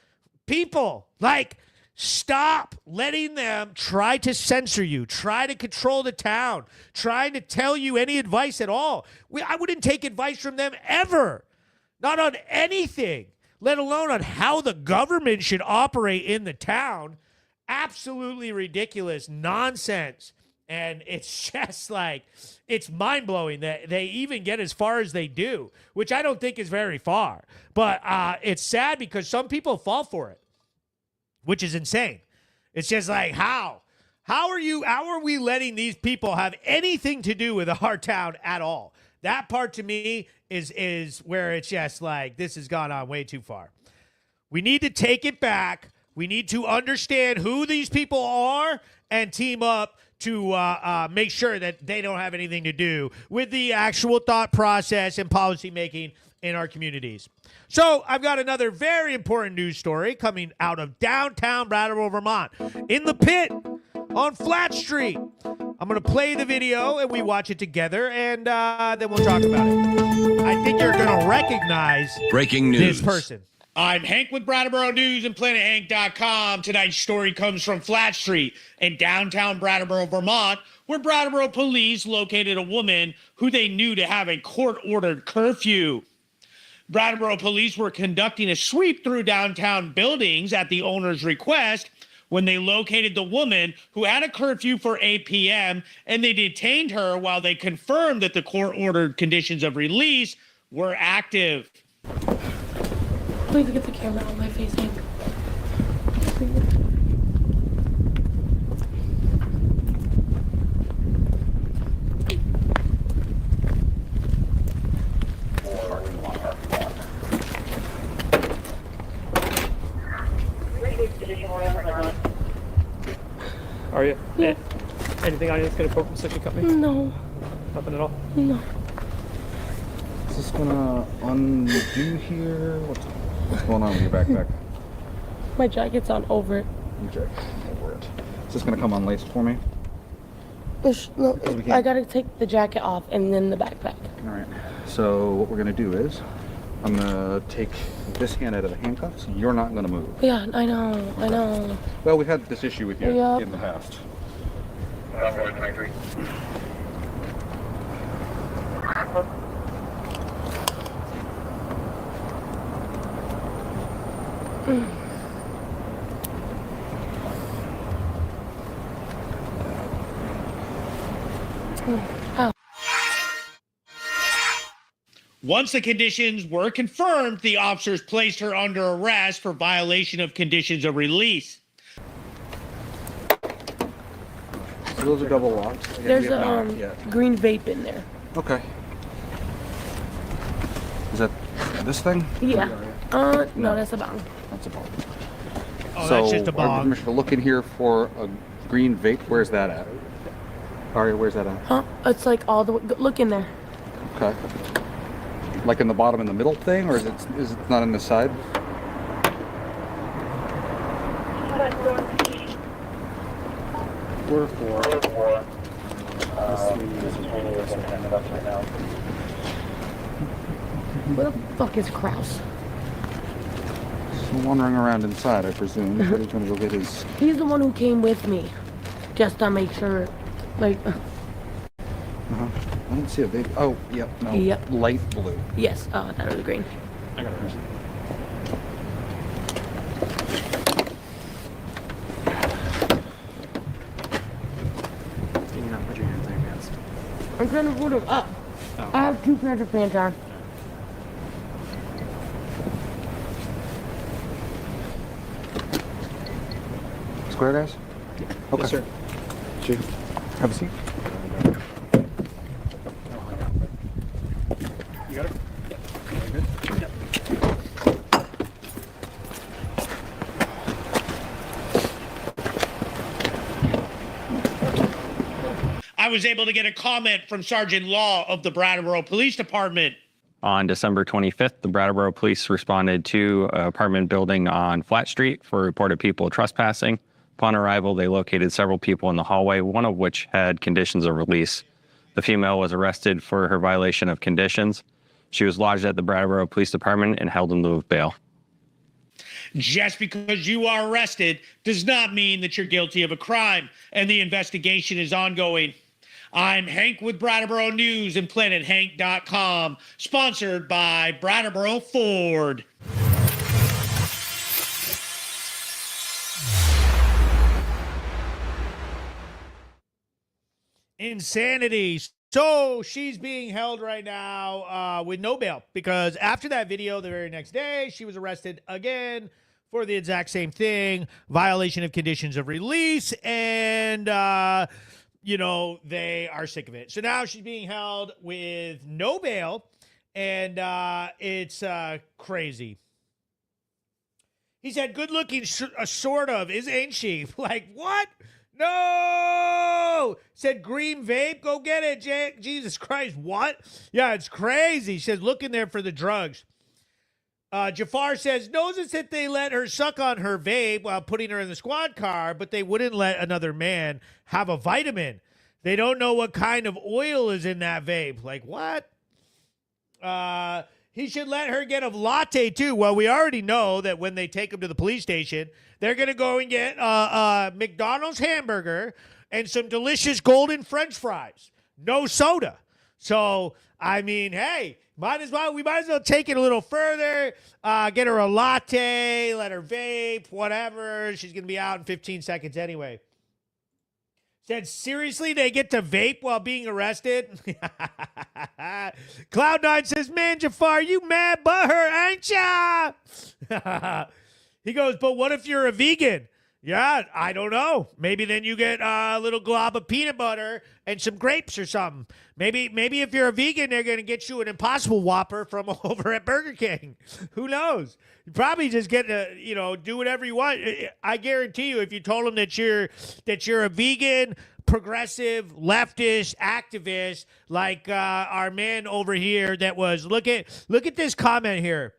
people. Like, stop letting them try to censor you, try to control the town, trying to tell you any advice at all. I wouldn't take advice from them ever, not on anything, let alone on how the government should operate in the town. Absolutely ridiculous nonsense. And it's just like, it's mind-blowing that they even get as far as they do, which I don't think is very far. But it's sad because some people fall for it, which is insane. It's just like, how? How are we letting these people have anything to do with our town at all? That part to me is where it's just like, this has gone on way too far. We need to take it back. We need to understand who these people are and team up to make sure that they don't have anything to do with the actual thought process and policy making in our communities. So I've got another very important news story coming out of downtown Brattleboro, Vermont. In the pit on Flat Street. I'm going to play the video and we watch it together, and then we'll talk about it. I think you're going to recognize breaking news. This person. I'm Hank with Brattleboro News and PlanetHank.com. Tonight's story comes from Flat Street in downtown Brattleboro, Vermont, where Brattleboro police located a woman who they knew to have a court-ordered curfew. Brattleboro police were conducting a sweep through downtown buildings at the owner's request when they located the woman who had a curfew for 8 p.m., and they detained her while they confirmed that the court-ordered conditions of release were active. Please get the camera on my face, Hank. Are you? Yeah. Anything on you that's gonna poke and stick and cut me? No. Nothing at all? No. Is this gonna undo here? What's going on with your backpack? My jacket's on over it. Your jacket over it. Is this gonna come unlaced for me? No, I gotta take the jacket off and then the backpack. All right. So what we're gonna do is, I'm gonna take this hand out of the handcuffs. You're not gonna move. Yeah, I know. Well, we've had this issue with you Yep. in the past. Once the conditions were confirmed, the officers placed her under arrest for violation of conditions of release. So those are double locks. Again, There's we have a not yet. green vape in there. Okay. Is that this thing? Yeah. No, that's a bong. That's a bong. Oh, So, that's just a our bong. permission to look in here for a green vape. Where's that at? Aria, where's that at? Huh? It's like all the way. Look in there. Okay. Like in the bottom in the middle thing, or is it not on the side? We're for. Where the fuck is Kraus? So wandering around inside, I presume. But he's gonna go get his. He's the one who came with me, just to make sure, like. I don't see a vape. Oh, yep. No. Yep. Light blue. Yes. Oh, I thought it was green. I got it. Can you not put your hands on your pants? I'm trying to put it up. Oh. I have 2 pairs of pants on. Square, guys? Okay. Yes, sir. Chief, have a seat. You got it? I was able to get a comment from Sergeant Law of the Brattleboro Police Department. On December 25th, the Brattleboro Police responded to an apartment building on Flat Street for reported people trespassing. Upon arrival, they located several people in the hallway, one of which had conditions of release. The female was arrested for her violation of conditions. She was lodged at the Brattleboro Police Department and held in lieu of bail. Just because you are arrested does not mean that you're guilty of a crime, and the investigation is ongoing. I'm Hank with Brattleboro News and PlanetHank.com, sponsored by Brattleboro Ford. Insanity. So she's being held right now with no bail because after that video, the very next day, she was arrested again for the exact same thing, violation of conditions of release, and they are sick of it. So now she's being held with no bail, and it's crazy. He said, good looking, sort of, ain't she? Like, what? No! Said green vape, go get it, Jesus Christ, what? Yeah, it's crazy. She says, look in there for the drugs. Jafar says, notice that they let her suck on her vape while putting her in the squad car, but they wouldn't let another man have a vitamin. They don't know what kind of oil is in that vape. Like, what? He should let her get a latte, too. Well, we already know that when they take him to the police station, they're going to go and get a McDonald's hamburger and some delicious golden French fries. No soda. So, I mean, hey, we might as well take it a little further, get her a latte, let her vape, whatever. She's going to be out in 15 seconds anyway. Said, seriously, they get to vape while being arrested? Cloud9 says, man, Jafar, you mad butthurt, ain't ya? He goes, but what if you're a vegan? Yeah, I don't know. Maybe then you get a little glob of peanut butter and some grapes or something. Maybe if you're a vegan, they're going to get you an Impossible Whopper from over at Burger King. Who knows? You probably just get to, do whatever you want. I guarantee you, if you told them that you're a vegan, progressive, leftist, activist, like our man over here that was, look at this comment here.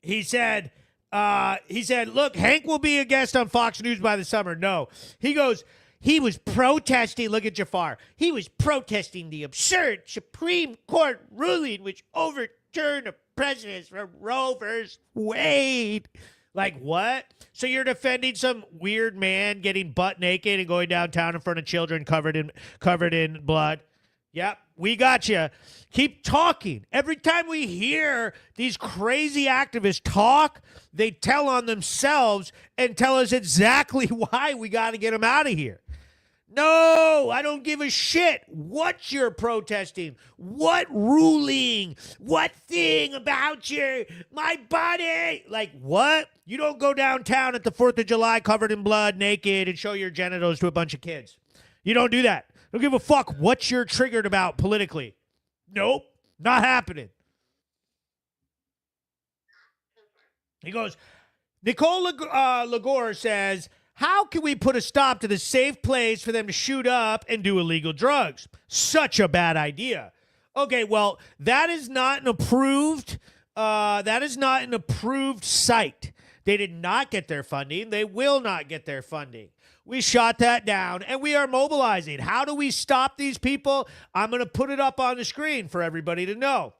He said, look, Hank will be a guest on Fox News by the summer. No. He goes, he was protesting, look at Jafar. He was protesting the absurd Supreme Court ruling which overturned a precedent from Roe versus Wade. Like, what? So you're defending some weird man getting butt naked and going downtown in front of children covered in blood? Yep, we got you. Keep talking. Every time we hear these crazy activists talk, they tell on themselves and tell us exactly why we got to get them out of here. No, I don't give a shit what you're protesting, what ruling, what thing about my body. Like, what? You don't go downtown at the 4th of July covered in blood, naked, and show your genitals to a bunch of kids. You don't do that. Don't give a fuck what you're triggered about politically. Nope, not happening. He goes, Nicole Lagore says, how can we put a stop to the safe place for them to shoot up and do illegal drugs? Such a bad idea. Okay, well, that is not an approved site. They did not get their funding. They will not get their funding. We shot that down, and we are mobilizing. How do we stop these people? I'm going to put it up on the screen for everybody to know.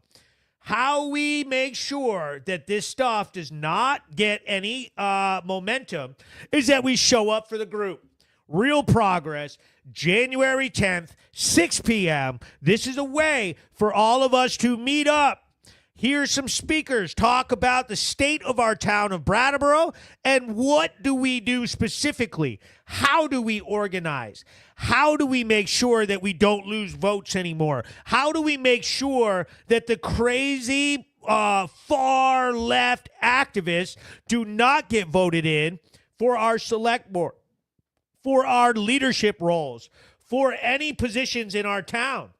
How we make sure that this stuff does not get any momentum is that we show up for the group. Real Progress, January 10th, 6 p.m. This is a way for all of us to meet up. Hear some speakers talk about the state of our town of Brattleboro and what do we do specifically? How do we organize? How do we make sure that we don't lose votes anymore? How do we make sure that the crazy far left activists do not get voted in for our select board, for our leadership roles, for any positions in our town?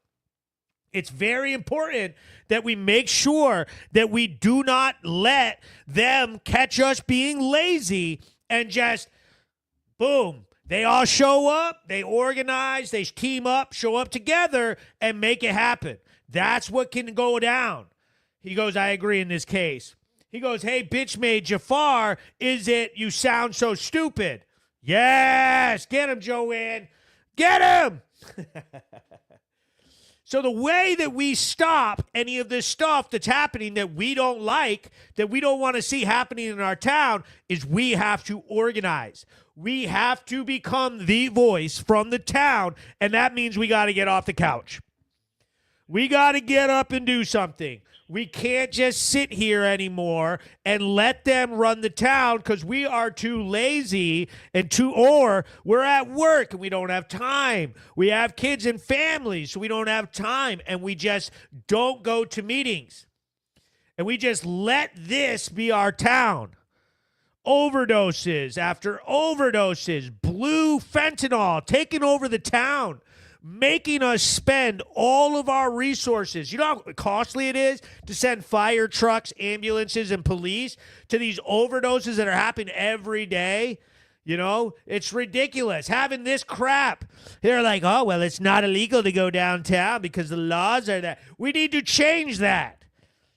It's very important that we make sure that we do not let them catch us being lazy and just, boom, they all show up, they organize, they team up, show up together, and make it happen. That's what can go down. He goes, I agree in this case. He goes, hey, bitch made Jafar, is it you sound so stupid? Yes, get him, Joanne. Get him. So the way that we stop any of this stuff that's happening that we don't like, that we don't want to see happening in our town, is we have to organize. We have to become the voice from the town, and that means we got to get off the couch. We got to get up and do something. We can't just sit here anymore and let them run the town because we are too lazy or we're at work and we don't have time. We have kids and families, so we don't have time, and we just don't go to meetings. And we just let this be our town. Overdoses after overdoses, blue fentanyl taking over the town, making us spend all of our resources. You know how costly it is to send fire trucks, ambulances, and police to these overdoses that are happening every day? You know, it's ridiculous. Having this crap. They're like, oh, well, it's not illegal to go downtown because the laws are that. We need to change that.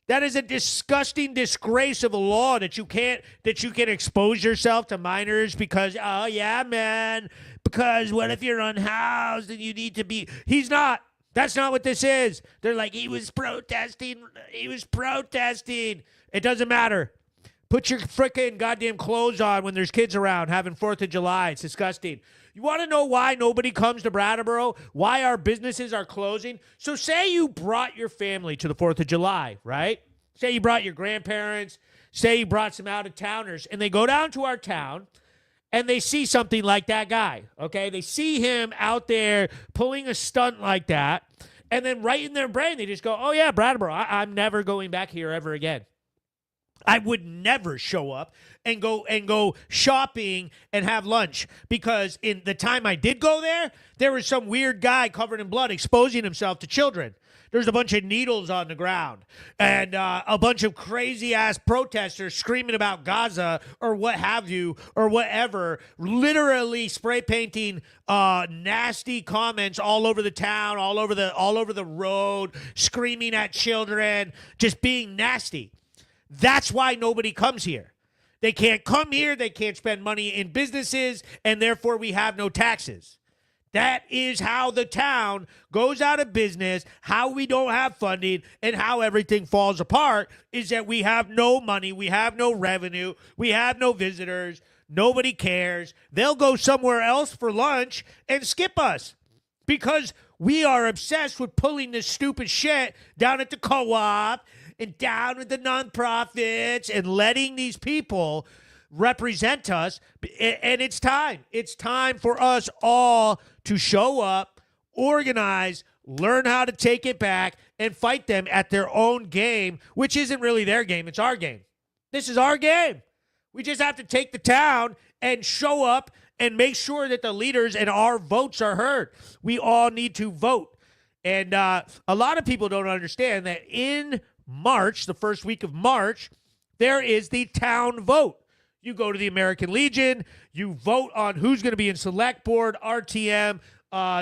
That is a disgusting disgrace of a law that you can expose yourself to minors because, oh, yeah, man, because what if you're unhoused and you need to be. He's not. That's not what this is. They're like, he was protesting. It doesn't matter. Put your frickin' goddamn clothes on when there's kids around having 4th of July. It's disgusting. You want to know why nobody comes to Brattleboro? Why our businesses are closing? So say you brought your family to the 4th of July, right? Say you brought your grandparents. Say you brought some out-of-towners. And they go down to our town, and they see something like that guy, okay? They see him out there pulling a stunt like that. And then right in their brain, they just go, oh, yeah, Brattleboro, I'm never going back here ever again. I would never show up and go shopping and have lunch because in the time I did go there was some weird guy covered in blood exposing himself to children. There's a bunch of needles on the ground and a bunch of crazy-ass protesters screaming about Gaza or what have you or whatever, literally spray painting nasty comments all over the town, all over the road, screaming at children, just being nasty. That's why nobody comes here. They can't come here. They can't spend money in businesses, and therefore we have no taxes. That is how the town goes out of business, how we don't have funding, and how everything falls apart is that we have no money, we have no revenue, we have no visitors, nobody cares. They'll go somewhere else for lunch and skip us because we are obsessed with pulling this stupid shit down at the co-op and down with the nonprofits and letting these people represent us. And it's time. It's time for us all to show up, organize, learn how to take it back, and fight them at their own game, which isn't really their game. It's our game. This is our game. We just have to take the town and show up and make sure that the leaders and our votes are heard. We all need to vote. And a lot of people don't understand that in March, the first week of March, there is the town vote. You go to the American Legion, you vote on who's going to be in select board, RTM,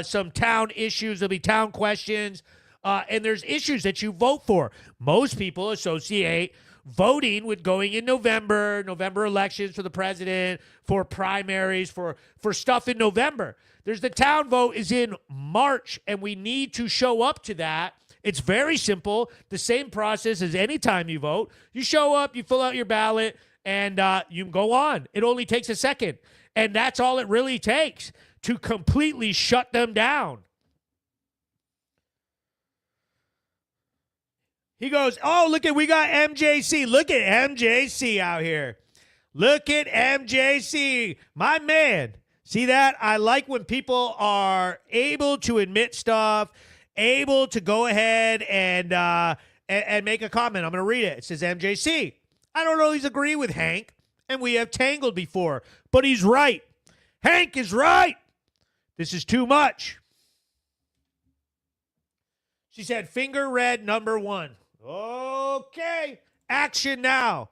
some town issues, there'll be town questions, and there's issues that you vote for. Most people associate voting with going in November elections for the president, for primaries, for stuff in November. There's the town vote is in March, and we need to show up to that. It's very simple, the same process as any time you vote. You show up, you fill out your ballot, and you go on. It only takes a second, and that's all it really takes to completely shut them down. He goes, oh, look at, we got MJC. Look at MJC out here. Look at MJC, my man. See that? I like when people are able to admit stuff, able to go ahead and make a comment. I'm going to read it. It says, MJC, I don't always agree with Hank, and we have tangled before, but he's right. Hank is right. This is too much. She said, finger red number 1. Okay, action now.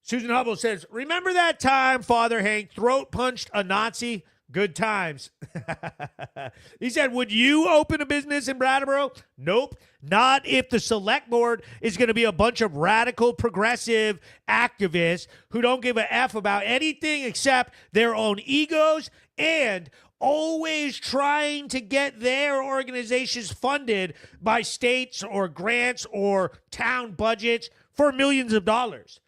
Susan Hubble says, remember that time Father Hank throat punched a Nazi? Good times. He said, would you open a business in Brattleboro? Nope. Not if the select board is going to be a bunch of radical progressive activists who don't give a F about anything except their own egos and always trying to get their organizations funded by states or grants or town budgets for millions of dollars.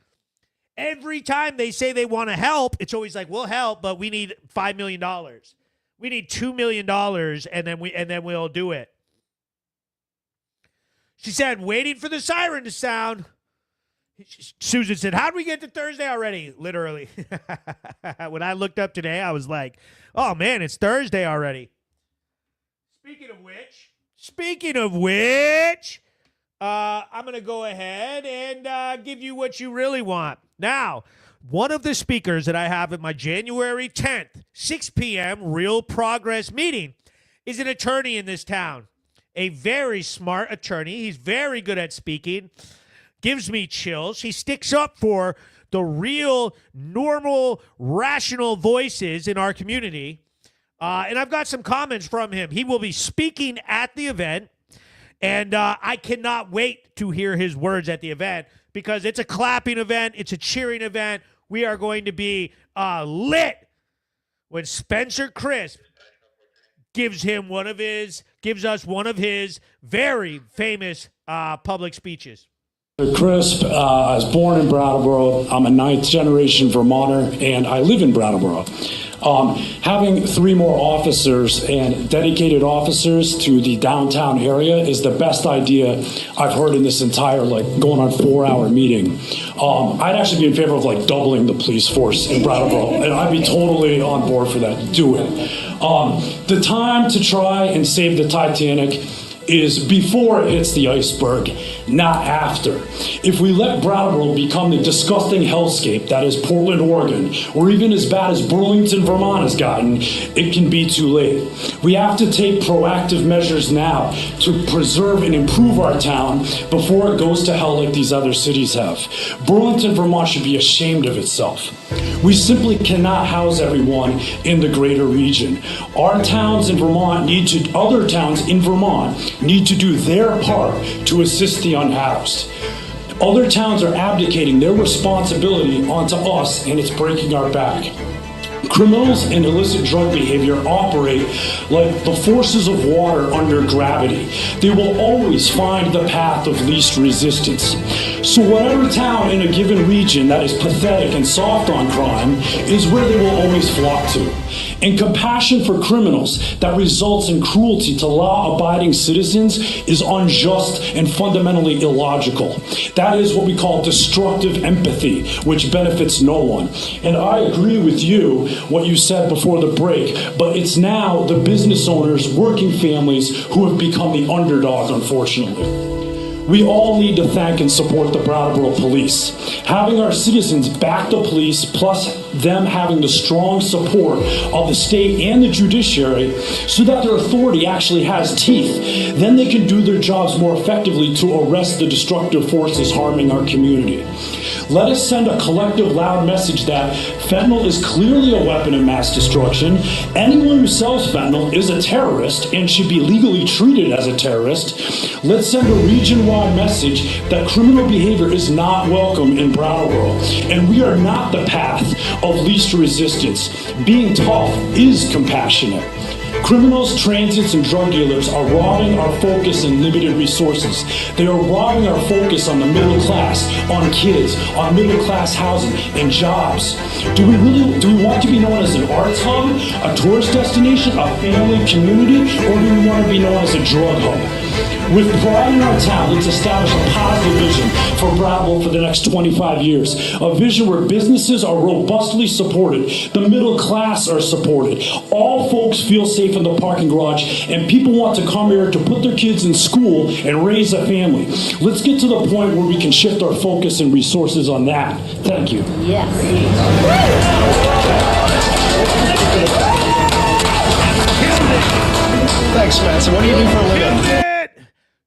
Every time they say they want to help, it's always like, we'll help, but we need $5 million. We need $2 million, and then we'll do it. She said, waiting for the siren to sound. Susan said, how did we get to Thursday already? Literally. When I looked up today, I was like, oh, man, it's Thursday already. Speaking of which, I'm going to go ahead and give you what you really want. Now, one of the speakers that I have at my January 10th, 6 p.m. Real Progress meeting is an attorney in this town, a very smart attorney. He's very good at speaking, gives me chills. He sticks up for the real, normal, rational voices in our community. And I've got some comments from him. He will be speaking at the event. And I cannot wait to hear his words at the event because it's a clapping event. It's a cheering event. We are going to be lit when Spencer Crisp gives us one of his very famous public speeches. Crisp, I was born in Brattleboro. I'm a 9th generation Vermonter, and I live in Brattleboro. Having 3 more officers and dedicated officers to the downtown area is the best idea I've heard in this entire, going on 4-hour meeting. I'd actually be in favor of, doubling the police force in Brattleboro, and I'd be totally on board for that. Do it. The time to try and save the Titanic is before it hits the iceberg, not after. If we let Brattleboro become the disgusting hellscape that is Portland, Oregon, or even as bad as Burlington, Vermont has gotten, it can be too late. We have to take proactive measures now to preserve and improve our town before it goes to hell like these other cities have. Burlington, Vermont should be ashamed of itself. We simply cannot house everyone in the greater region. Our towns in Vermont other towns in Vermont need to do their part to assist the unhoused. Other towns are abdicating their responsibility onto us, and it's breaking our back. Criminals and illicit drug behavior operate like the forces of water under gravity. They will always find the path of least resistance. So whatever town in a given region that is pathetic and soft on crime is where they will always flock to. And compassion for criminals that results in cruelty to law-abiding citizens is unjust and fundamentally illogical. That is what we call destructive empathy, which benefits no one. And I agree with you, what you said before the break, but it's now the business owners, working families who have become the underdog, unfortunately. We all need to thank and support the Brattleboro Police. Having our citizens back the police, plus them having the strong support of the state and the judiciary so that their authority actually has teeth, then they can do their jobs more effectively to arrest the destructive forces harming our community. Let us send a collective loud message that fentanyl is clearly a weapon of mass destruction. Anyone who sells fentanyl is a terrorist and should be legally treated as a terrorist. Let's send a region-wide message that criminal behavior is not welcome in Brattleboro, and we are not the path of least resistance. Being tough is compassionate. Criminals, transits, and drug dealers are robbing our focus and limited resources. They are robbing our focus on the middle class, on kids, on middle class housing, and jobs. Do we want to be known as an arts hub, a tourist destination, a family community, or do we want to be known as a drug hub? With pride in our town, let's establish a positive vision for Brattleboro for the next 25 years. A vision where businesses are robustly supported, the middle class are supported, all folks feel safe in the parking garage, and people want to come here to put their kids in school and raise a family. Let's get to the point where we can shift our focus and resources on that. Thank you. Yes. Thanks, Spencer. What do you do for a living?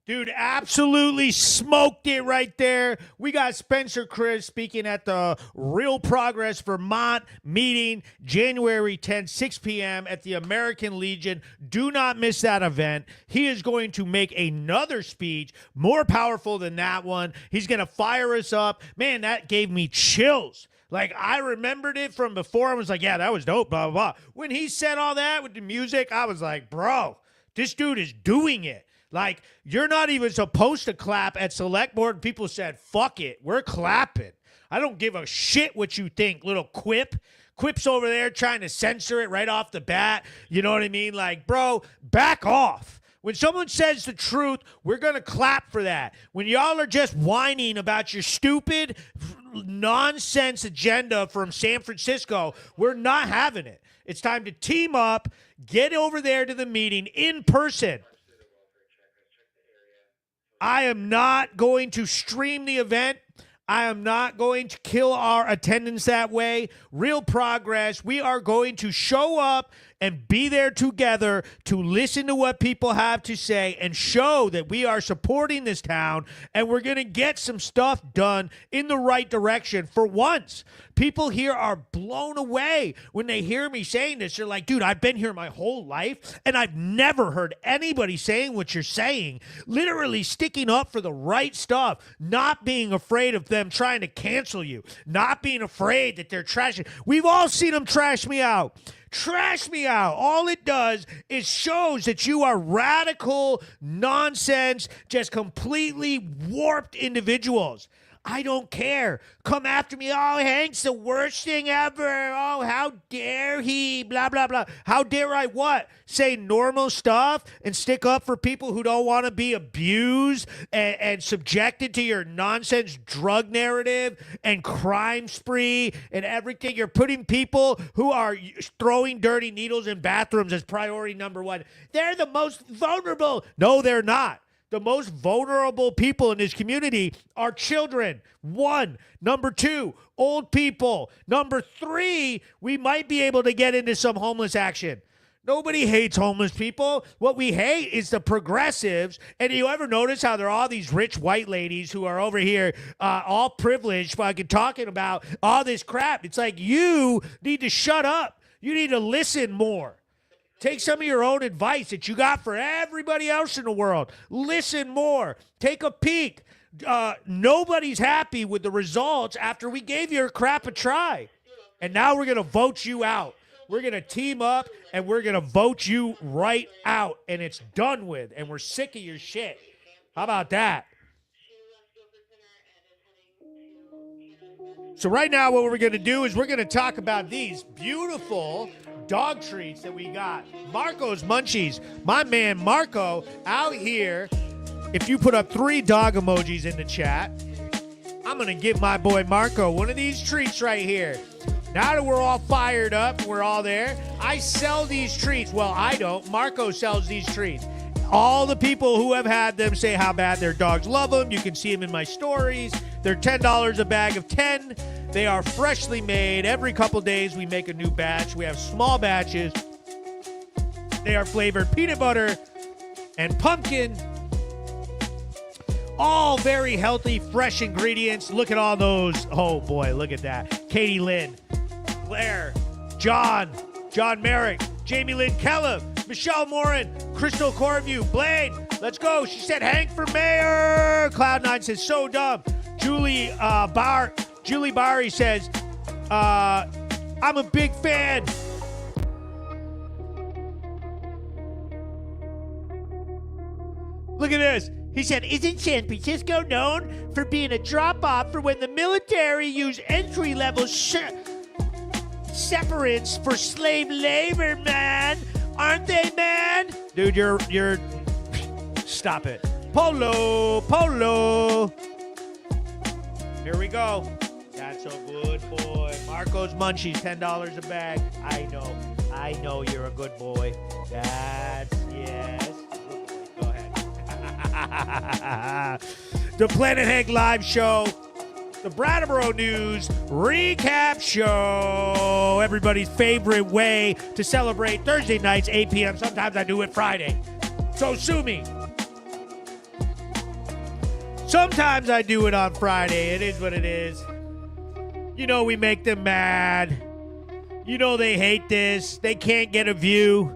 Dude, absolutely smoked it right there. We got Spencer Chris speaking at the Real Progress Vermont meeting, January 10th, 6 p.m. at the American Legion. Do not miss that event. He is going to make another speech more powerful than that one. He's going to fire us up. Man, that gave me chills. Like, I remembered it from before. I was like, yeah, that was dope, blah, blah, blah. When he said all that with the music, I was like, bro, this dude is doing it. Like, you're not even supposed to clap at select board. People said, fuck it, we're clapping. I don't give a shit what you think, little quip. Quip's over there trying to censor it right off the bat. You know what I mean? Like, bro, back off. When someone says the truth, we're going to clap for that. When y'all are just whining about your stupid nonsense agenda from San Francisco, we're not having it. It's time to team up, get over there to the meeting in person. I am not going to stream the event. I am not going to kill our attendance that way. Real Progress. We are going to show up and be there together to listen to what people have to say and show that we are supporting this town, and we're going to get some stuff done in the right direction for once. People here are blown away when they hear me saying this. They're like, dude, I've been here my whole life, and I've never heard anybody saying what you're saying, literally sticking up for the right stuff, not being afraid of them trying to cancel you, not being afraid that they're trashing. We've all seen them trash me out. Trash me out. All it does is shows that you are radical nonsense, just completely warped individuals. I don't care. Come after me. Oh, Hank's the worst thing ever. Oh, how dare he? Blah, blah, blah. How dare I what? Say normal stuff and stick up for people who don't want to be abused and subjected to your nonsense drug narrative and crime spree and everything. You're putting people who are throwing dirty needles in bathrooms as priority number one. They're the most vulnerable. No, they're not. The most vulnerable people in this community are children. 1. Number 2, old people. Number 3, we might be able to get into some homeless action. Nobody hates homeless people. What we hate is the progressives. And you ever notice how there are all these rich white ladies who are over here all privileged fucking talking about all this crap? It's like, you need to shut up. You need to listen more. Take some of your own advice that you got for everybody else in the world. Listen more. Take a peek. Nobody's happy with the results after we gave your crap a try. And now we're going to vote you out. We're going to team up, and we're going to vote you right out. And it's done with, and we're sick of your shit. How about that? So right now what we're going to do is we're going to talk about these beautiful dog treats that we got. Marco's Munchies. My man Marco out here. If you put up 3 dog emojis in the chat, I'm going to give my boy Marco one of these treats right here. Now that we're all fired up, we're all there, I sell these treats. Well, I don't. Marco sells these treats. All the people who have had them say how bad their dogs love them. You can see them in my stories. They're $10 a bag of 10. They are freshly made. Every couple days we make a new batch. We have small batches. They are flavored peanut butter and pumpkin. All very healthy, fresh ingredients. Look at all those. Oh, boy, look at that. Katie Lynn, Claire, John Merrick, Jamie Lynn Kellum, Michelle Morin, Crystal Corview, Blaine. Let's go. She said Hank for mayor. Cloud9 says so dumb. Julie Barry says, I'm a big fan. Look at this. He said, isn't San Francisco known for being a drop-off for when the military use entry-level separates for slave labor, man? Aren't they, man? Dude, you're... Stop it. Polo. Here we go. That's a good boy. Marco's Munchies, $10 a bag. I know you're a good boy. That's... Yes. Go ahead. The Planet Hank Live Show, the Brattleboro News Recap Show, everybody's favorite way to celebrate Thursday nights, 8 p.m. Sometimes I do it Friday. So sue me. Sometimes I do it on Friday. It is what it is. You know we make them mad. You know they hate this. They can't get a view.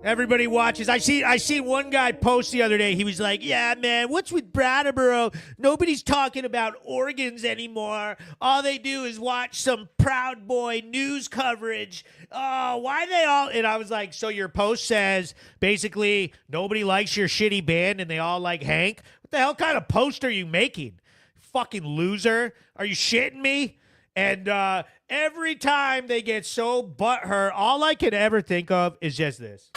Everybody watches. I see one guy post the other day. He was like, yeah, man, what's with Brattleboro? Nobody's talking about organs anymore. All they do is watch some Proud Boy news coverage. Oh, why they all... And I was like, so your post says, basically, nobody likes your shitty band and they all like Hank? What the hell kind of post are you making? Fucking loser. Are you shitting me? And every time they get so butthurt, all I can ever think of is just this.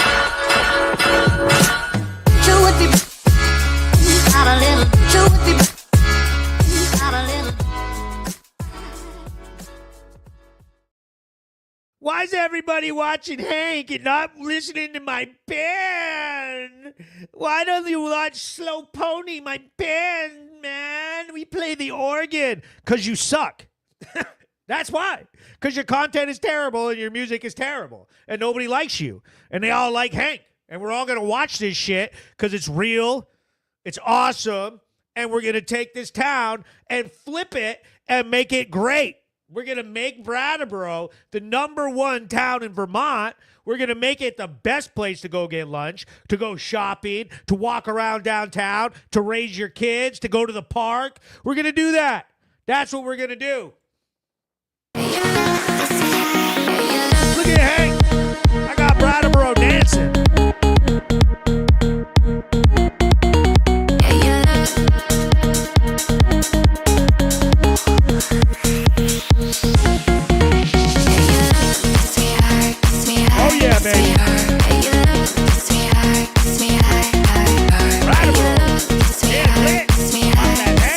Why is everybody watching Hank and not listening to my band? Why don't you watch Slow Pony, my band, man? We play the organ. 'Cause you suck. That's why. Because your content is terrible and your music is terrible. And nobody likes you. And they all like Hank. And we're all going to watch this shit because it's real. It's awesome. And we're going to take this town and flip it and make it great. We're going to make Brattleboro the #1 town in Vermont. We're going to make it the best place to go get lunch, to go shopping, to walk around downtown, to raise your kids, to go to the park. We're going to do that. That's what we're going to do. Look at Hank. I got Brattleboro dancing. Oh yeah, baby. Brattleboro. Yeah, lit. On that Hank.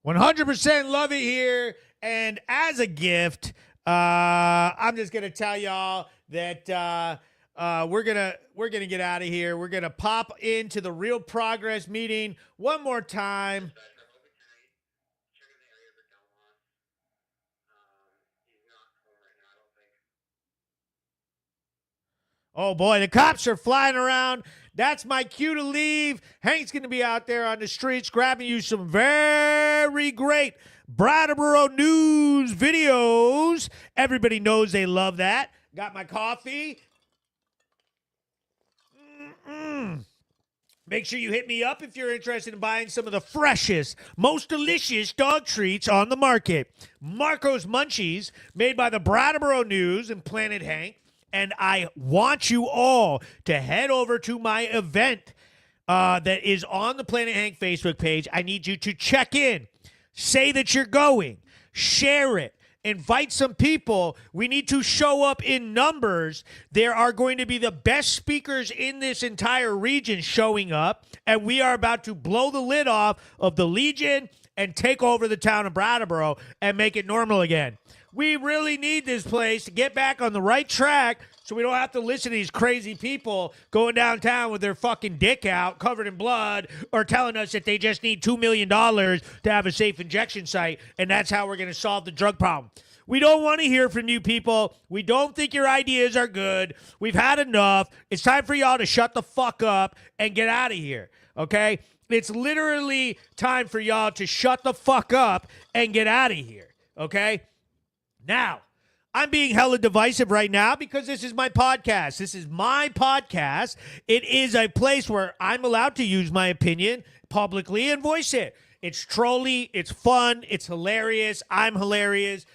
100% love it here. And as a gift, I'm just gonna tell y'all that we're gonna get out of here. We're gonna pop into the Real Progress meeting one more time. Oh boy, the cops are flying around. That's my cue to leave. Hank's going to be out there on the streets grabbing you some very great Brattleboro news videos. Everybody knows they love that. Got my coffee. Make sure you hit me up if you're interested in buying some of the freshest, most delicious dog treats on the market. Marco's Munchies, made by the Brattleboro News and Planet Hank. And I want you all to head over to my event that is on the Planet Hank Facebook page. I need you to check in, say that you're going, share it. Invite some people. We need to show up in numbers. There are going to be the best speakers in this entire region showing up, and we are about to blow the lid off of the Legion and take over the town of Brattleboro and make it normal again. We really need this place to get back on the right track so we don't have to listen to these crazy people going downtown with their fucking dick out, covered in blood, or telling us that they just need $2 million to have a safe injection site, and that's how we're going to solve the drug problem. We don't want to hear from you people. We don't think your ideas are good. We've had enough. It's time for y'all to shut the fuck up and get out of here, okay? It's literally time for y'all to shut the fuck up and get out of here, okay? Now, I'm being hella divisive right now because this is my podcast. This is my podcast. It is a place where I'm allowed to use my opinion publicly and voice it. It's trolly. It's fun. It's hilarious. I'm hilarious.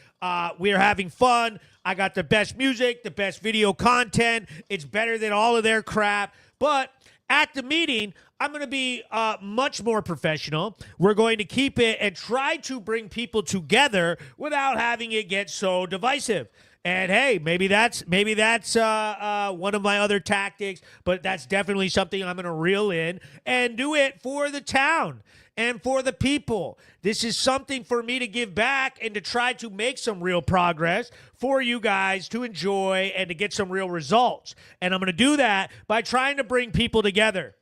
We're having fun. I got the best music, the best video content. It's better than all of their crap. But at the meeting, I'm going to be much more professional. We're going to keep it and try to bring people together without having it get so divisive. And hey, maybe that's one of my other tactics, but that's definitely something I'm going to reel in and do it for the town and for the people. This is something for me to give back and to try to make some real progress for you guys to enjoy and to get some real results. And I'm going to do that by trying to bring people together.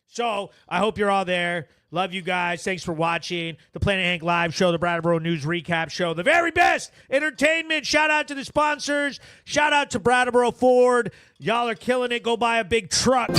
So I hope you're all there. Love you guys. Thanks for watching the Planet Hank Live Show, the Brattleboro News Recap Show, the very best entertainment. Shout out to the sponsors. Shout out to Brattleboro Ford. Y'all are killing it. Go buy a big truck.